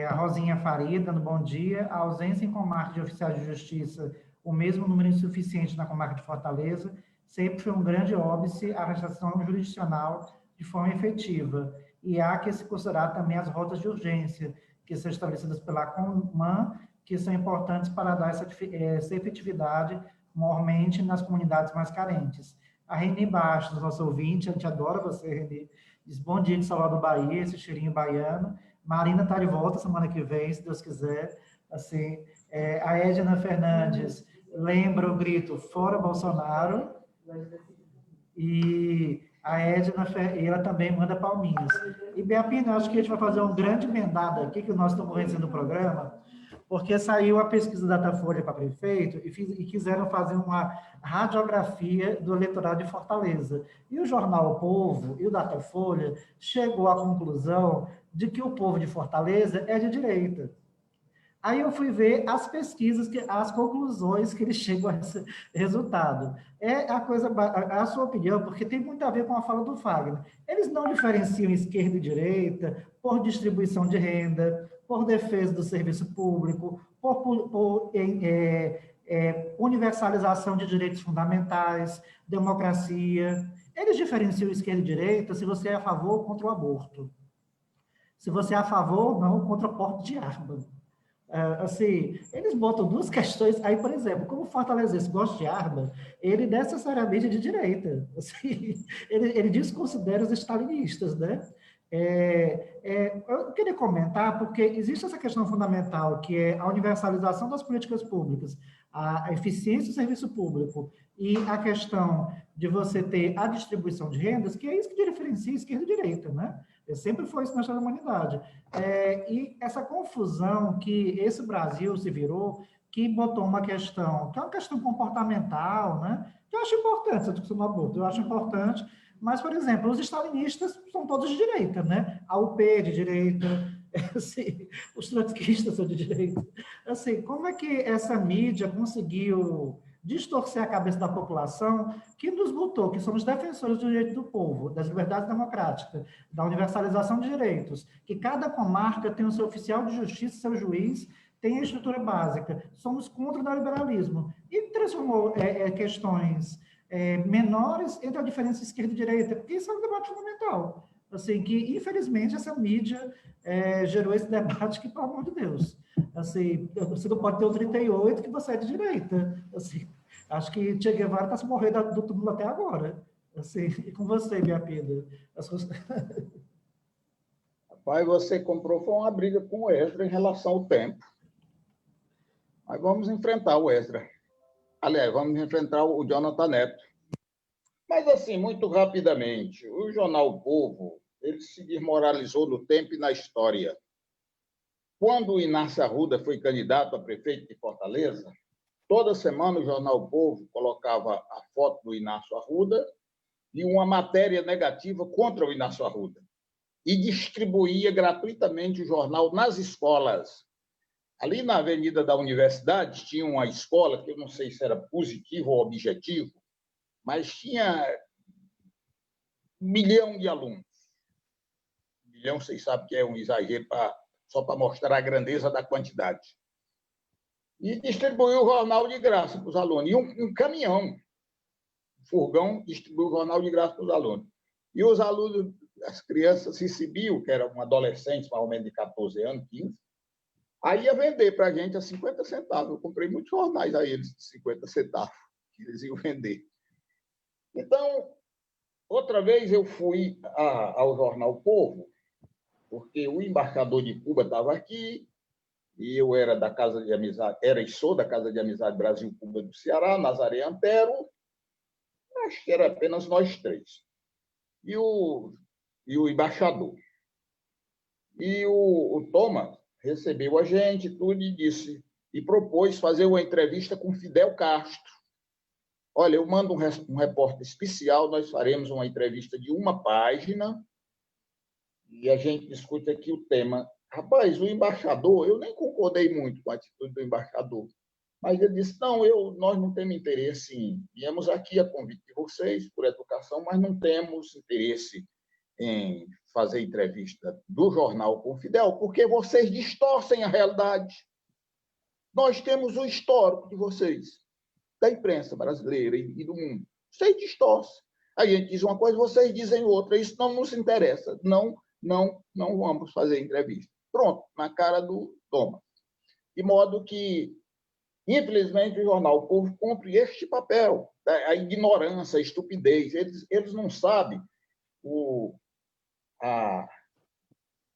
a Rosinha Faria, dando bom dia. A ausência em comarca de oficiais de justiça, o mesmo número insuficiente na comarca de Fortaleza, sempre foi um grande óbice à prestação jurisdicional de forma efetiva. E há que se considerar também as rotas de urgência, que são estabelecidas pela Coman, que são importantes para dar essa efetividade maiormente nas comunidades mais carentes. A Reni Bastos, nosso ouvinte, a gente adora você, Reni, diz bom dia de Salvador, Bahia, esse cheirinho baiano. Marina está de volta semana que vem, se Deus quiser. Assim, a Edna Fernandes lembra o grito fora Bolsonaro. E a Edna, ela também manda palminhas. E, Beapina, acho que a gente vai fazer uma grande emendada aqui, que nós estamos vencendo o programa, porque saiu a pesquisa da Datafolha para prefeito e quiseram fazer uma radiografia do eleitorado de Fortaleza. E o jornal O Povo e o Datafolha chegou à conclusão de que o povo de Fortaleza é de direita. Aí eu fui ver as pesquisas, as conclusões que eles chegam a esse resultado. A sua opinião, porque tem muito a ver com a fala do Fagner. Eles não diferenciam esquerda e direita por distribuição de renda, por defesa do serviço público, por universalização de direitos fundamentais, democracia. Eles diferenciam esquerda e direita se você é a favor ou contra o aborto. Se você é a favor ou não contra o porte de arma. Assim, eles botam duas questões. Aí, por exemplo, como o fortalezense gosta de arma, ele necessariamente é de direita. Assim, ele desconsidera os stalinistas, né? Eu queria comentar, porque existe essa questão fundamental, que é a universalização das políticas públicas, a eficiência do serviço público e a questão de você ter a distribuição de rendas, que é isso que diferencia esquerda e direita, né? Sempre foi isso na história da humanidade. E essa confusão que esse Brasil se virou, que botou uma questão, que é uma questão comportamental, né? Que eu acho importante essa discussão do aborto, eu acho importante, mas, por exemplo, os stalinistas são todos de direita, né? A UP é de direita, assim, os trotskistas são de direita. Assim, como é que essa mídia conseguiu distorcer a cabeça da população que nos botou, que somos defensores do direito do povo, das liberdades democráticas, da universalização de direitos, que cada comarca tem o seu oficial de justiça, seu juiz, tem a estrutura básica. Somos contra o neoliberalismo. E transformou questões menores entre a diferença esquerda e direita, porque isso é um debate fundamental. Assim, que, infelizmente, essa mídia gerou esse debate que, pelo amor de Deus, assim, você não pode ter o 38 que você é de direita. Assim, acho que Che Guevara está se morrendo do túmulo até agora. Assim, e com você, Biapina? Rapaz, você comprou foi uma briga com o Esdra em relação ao tempo. Mas vamos enfrentar o Esdra. Aliás, vamos enfrentar o Jonathan Neto. Mas, assim, muito rapidamente, o jornal O Povo, ele se desmoralizou no tempo e na história. Quando o Inácio Arruda foi candidato a prefeito de Fortaleza, toda semana o jornal O Povo colocava a foto do Inácio Arruda e uma matéria negativa contra o Inácio Arruda. E distribuía gratuitamente o jornal nas escolas. Ali na Avenida da Universidade tinha uma escola, que eu não sei se era positivo ou objetivo, mas tinha 1 milhão de alunos. 1 milhão, vocês sabem que é um exagero para só para mostrar a grandeza da quantidade. E distribuiu o jornal de graça para os alunos. E um caminhão, um furgão, distribuiu o jornal de graça para os alunos. E os alunos, as crianças se exibiam, que eram adolescentes, mais ou menos de 14 anos, 15, aí ia vender para a gente a 50 centavos. Eu comprei muitos jornais a eles de 50 centavos, que eles iam vender. Então, outra vez eu fui ao jornal Povo, porque o embaixador de Cuba estava aqui, e eu era da Casa de Amizade, era e sou da Casa de Amizade Brasil-Cuba do Ceará, Nazaré Antero, acho que era apenas nós três. E o embaixador. E o Thomas recebeu a gente, tudo, e disse, e propôs fazer uma entrevista com Fidel Castro. Olha, eu mando um repórter especial, nós faremos uma entrevista de 1 página, e a gente discute aqui o tema. Rapaz, o embaixador, eu nem concordei muito com a atitude do embaixador, mas ele disse, não, nós não temos interesse em... Viemos aqui a convite de vocês, por educação, mas não temos interesse em fazer entrevista do jornal com o Fidel, porque vocês distorcem a realidade. Nós temos o histórico de vocês, da imprensa brasileira e do mundo. Vocês distorcem. A gente diz uma coisa, vocês dizem outra. Isso não nos interessa. Não vamos fazer entrevista. Pronto, na cara do Thomas. De modo que, infelizmente, o jornal O Povo cumpre este papel, a ignorância, a estupidez. Eles não sabem a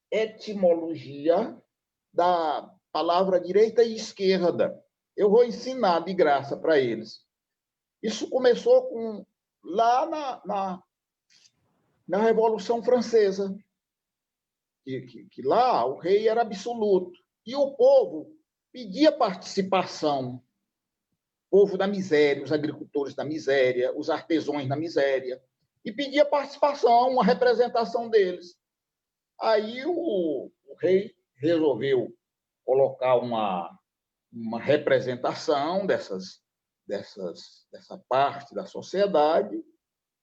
etimologia da palavra direita e esquerda. Eu vou ensinar de graça para eles. Isso começou lá na Revolução Francesa, que lá o rei era absoluto. E o povo pedia participação. O povo da miséria, os agricultores da miséria, os artesãos da miséria. E pedia participação, uma representação deles. Aí o rei resolveu colocar uma representação dessa parte da sociedade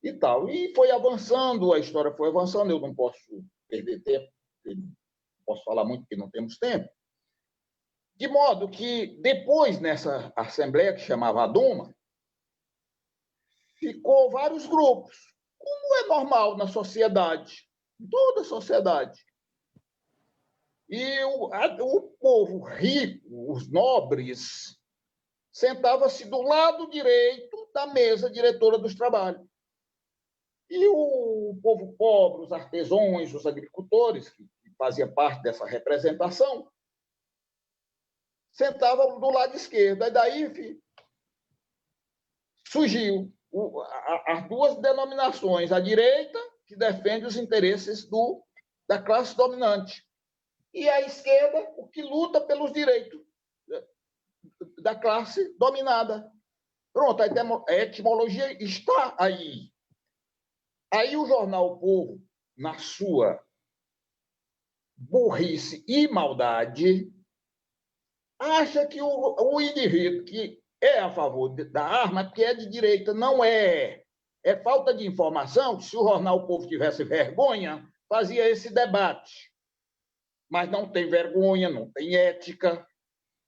e tal. E foi avançando, a história foi avançando, eu não posso perder tempo, não posso falar muito porque não temos tempo. De modo que, depois, nessa assembleia que chamava a Duma, ficou vários grupos, como é normal na sociedade, toda a sociedade. E o povo rico, os nobres, sentava-se do lado direito da mesa diretora dos trabalhos. E o povo pobre, os artesãos, os agricultores, que faziam parte dessa representação, sentavam do lado esquerdo. E daí surgiu as duas denominações, a direita, que defende os interesses da classe dominante, e a esquerda, o que luta pelos direitos da classe dominada. Pronto, a etimologia está aí. Aí o jornal O Povo, na sua burrice e maldade, acha que o indivíduo que é a favor da arma, que é de direita, não é. É falta de informação. Se o jornal O Povo tivesse vergonha, fazia esse debate. Mas não tem vergonha, não tem ética.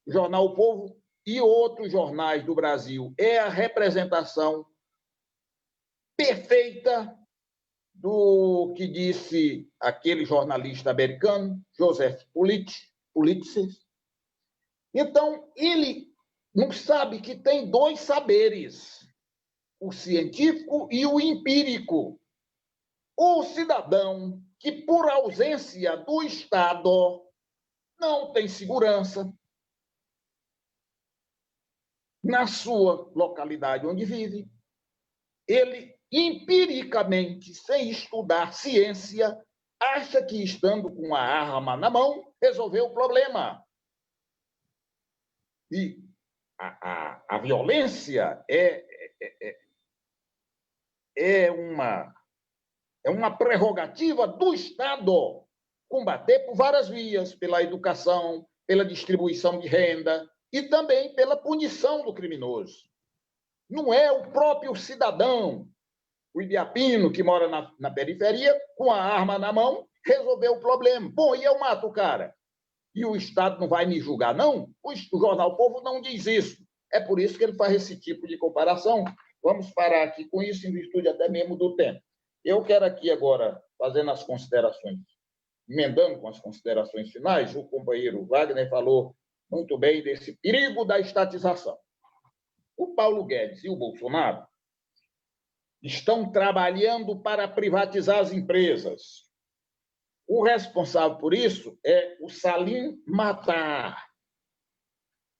O jornal O Povo e outros jornais do Brasil é a representação perfeita do que disse aquele jornalista americano, Joseph Pulitzer. Então, ele não sabe que tem 2 saberes, o científico e o empírico. O cidadão que, por ausência do Estado, não tem segurança na sua localidade onde vive, ele, empiricamente, sem estudar ciência, acha que, estando com a arma na mão, resolveu o problema. E a violência é uma prerrogativa do Estado combater por várias vias, pela educação, pela distribuição de renda e também pela punição do criminoso. Não é o próprio cidadão, o ibiapino que mora na periferia, com a arma na mão, resolver o problema. Bom, e eu mato o cara. e o Estado não vai me julgar, não? O jornal O Povo não diz isso. É por isso que ele faz esse tipo de comparação. Vamos parar aqui com isso, em virtude até mesmo do tempo. Eu quero aqui agora, fazendo as considerações, emendando com as considerações finais, o companheiro Wagner falou muito bem desse perigo da estatização. O Paulo Guedes e o Bolsonaro estão trabalhando para privatizar as empresas. O responsável por isso é o Salim Matar.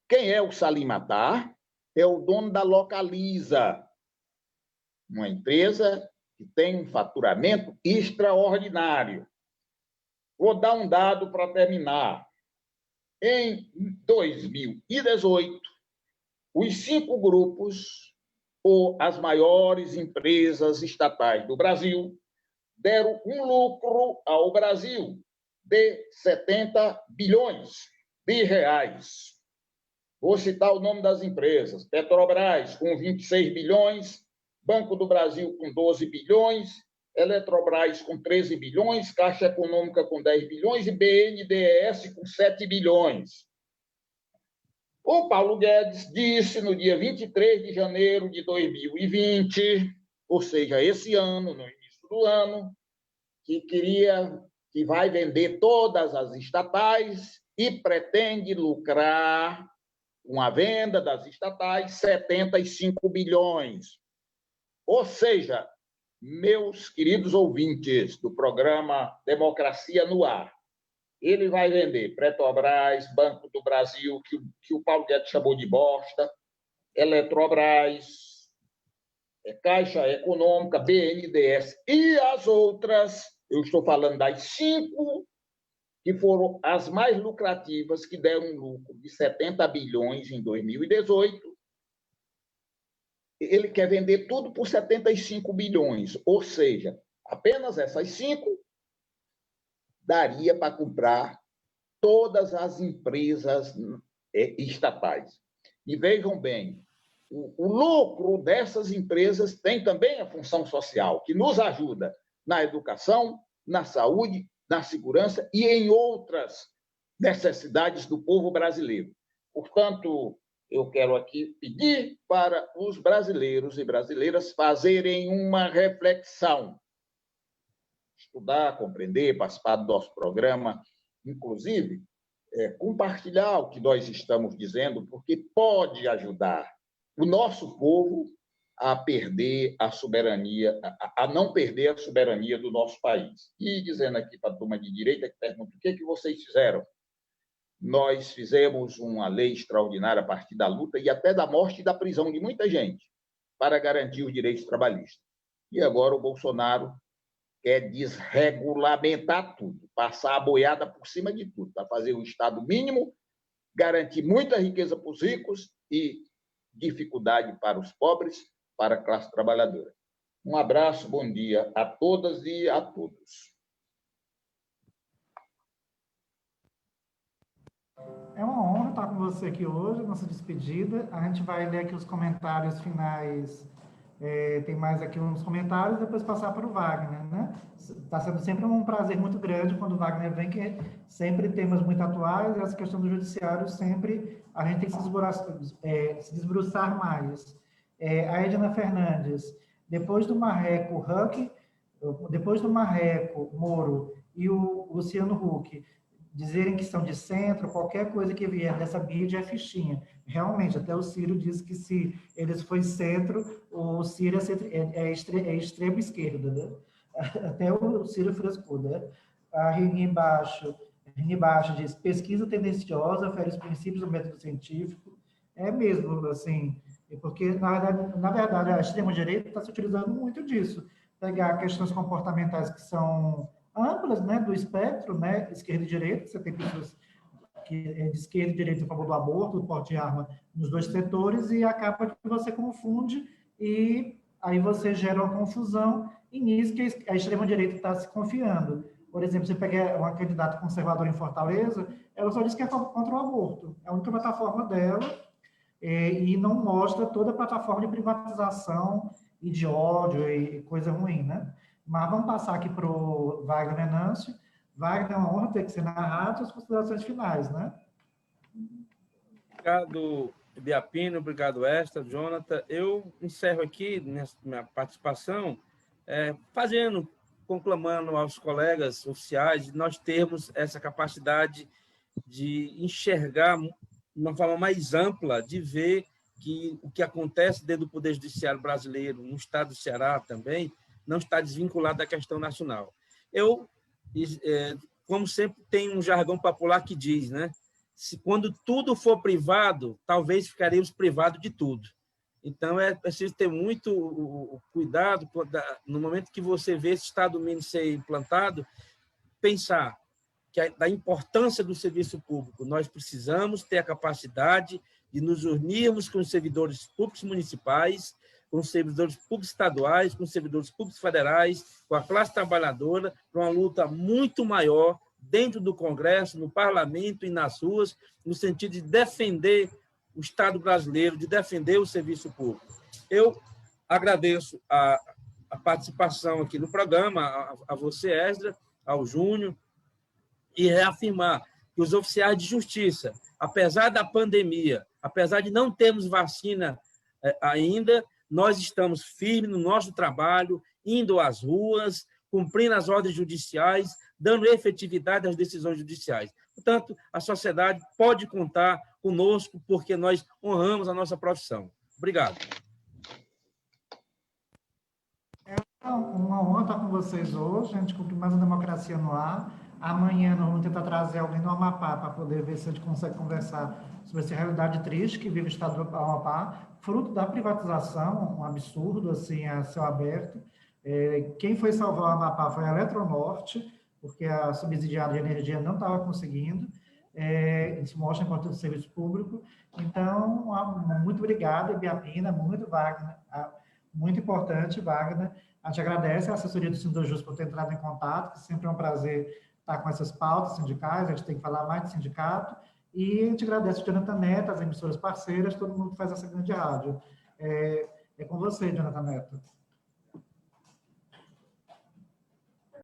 Quem é o Salim Matar? É o dono da Localiza, uma empresa que tem um faturamento extraordinário. Vou dar um dado para terminar. Em 2018, os 5 grupos, ou as maiores empresas estatais do Brasil, deram um lucro ao Brasil de 70 bilhões de reais. Vou citar o nome das empresas: Petrobras, com 26 bilhões, Banco do Brasil, com 12 bilhões, Eletrobras, com 13 bilhões, Caixa Econômica, com 10 bilhões e BNDES, com 7 bilhões. O Paulo Guedes disse no dia 23 de janeiro de 2020, ou seja, esse ano, no início do ano, que vai vender todas as estatais e pretende lucrar com a venda das estatais 75 bilhões. Ou seja, meus queridos ouvintes do programa Democracia no Ar, ele vai vender Petrobras, Banco do Brasil, que o Paulo Guedes chamou de bosta, Eletrobras, Caixa Econômica, BNDES e as outras. Eu estou falando das 5 que foram as mais lucrativas, que deram um lucro de 70 bilhões em 2018. Ele quer vender tudo por 75 bilhões, ou seja, apenas essas 5 daria para comprar todas as empresas estatais. E vejam bem, o lucro dessas empresas tem também a função social, que nos ajuda na educação, na saúde, na segurança e em outras necessidades do povo brasileiro. Portanto, eu quero aqui pedir para os brasileiros e brasileiras fazerem uma reflexão, estudar, compreender, participar do nosso programa, inclusive compartilhar o que nós estamos dizendo, porque pode ajudar o nosso povo a perder a soberania, a não perder a soberania do nosso país. E dizendo aqui para a turma de direita que pergunta o que vocês fizeram, nós fizemos uma lei extraordinária a partir da luta e até da morte e da prisão de muita gente para garantir os direitos trabalhistas. E agora o Bolsonaro quer desregulamentar tudo, passar a boiada por cima de tudo, para fazer o Estado mínimo, garantir muita riqueza para os ricos e dificuldade para os pobres, para a classe trabalhadora. Um abraço, bom dia a todas e a todos. É uma honra estar com você aqui hoje, nossa despedida. A gente vai ler aqui os comentários finais. Tem mais aqui uns comentários, depois passar para o Wagner, né? Está sendo sempre um prazer muito grande quando o Wagner vem, que sempre temas muito atuais, e essa questão do judiciário sempre a gente tem que se desbruçar mais. A Edna Fernandes, depois do Marreco Moro e o Luciano Huck dizerem que são de centro, qualquer coisa que vier dessa bid é fichinha. Realmente, até o Ciro disse que se eles forem centro, o Ciro é extrema esquerda, né? Até o Ciro frescou, né? A Rini Baixo diz, pesquisa tendenciosa, fere os princípios do método científico. É mesmo, assim, porque, na verdade a extrema-direita está se utilizando muito disso. Pegar questões comportamentais que são amplas, né, do espectro, né, esquerda e direita, você tem pessoas que é de esquerda e direita a favor do aborto, do porte de arma nos dois setores, e acaba que você confunde, e aí você gera uma confusão, e nisso que a extrema-direita está se confiando. Por exemplo, você pega uma candidata conservadora em Fortaleza, ela só diz que é contra o aborto, é a única plataforma dela, e não mostra toda a plataforma de privatização e de ódio e coisa ruim, né? Mas vamos passar aqui para o Wagner Venâncio. Wagner, é uma honra ter que ser na rádio, as considerações finais, né? Obrigado, Biapino, obrigado, Esta, Jonathan. Eu encerro aqui minha participação conclamando aos colegas oficiais de nós termos essa capacidade de enxergar de uma forma mais ampla, de ver que o que acontece dentro do Poder Judiciário brasileiro, no estado do Ceará também, não está desvinculado da questão nacional. Eu, como sempre, tem um jargão popular que diz, né? Quando tudo for privado, talvez ficaremos privados de tudo. Então, é preciso ter muito cuidado no momento que você vê esse Estado mínimo ser implantado, pensar da importância do serviço público. Nós precisamos ter a capacidade de nos unirmos com os servidores públicos municipais, com os servidores públicos estaduais, com os servidores públicos federais, com a classe trabalhadora, para uma luta muito maior dentro do Congresso, no Parlamento e nas ruas, no sentido de defender o Estado brasileiro, de defender o serviço público. Eu agradeço a participação aqui no programa, a você, Esdra, ao Júnior, e reafirmar que os oficiais de justiça, apesar da pandemia, apesar de não termos vacina ainda, nós estamos firmes no nosso trabalho, indo às ruas, cumprindo as ordens judiciais, dando efetividade às decisões judiciais. Portanto, a sociedade pode contar conosco, porque nós honramos a nossa profissão. Obrigado. É uma honra estar com vocês hoje. A gente cumpre mais uma Democracia no Ar. Amanhã nós vamos tentar trazer alguém do Amapá para poder ver se a gente consegue conversar sobre essa realidade triste que vive o estado do Amapá, fruto da privatização, um absurdo assim, a céu aberto. Quem foi salvar o Amapá foi a Eletronorte, porque a subsidiária de energia não estava conseguindo. Isso mostra a importância do serviço público. Então, muito obrigado, Biapina, muito Wagner, muito importante, Wagner. A gente agradece a assessoria do Sindojus por ter entrado em contato, que sempre é um prazer estar com essas pautas sindicais, a gente tem que falar mais de sindicato, e a gente agradece o Jonathan Neto, as emissoras parceiras, todo mundo que faz essa grande rádio. É com você, Jonathan Neto.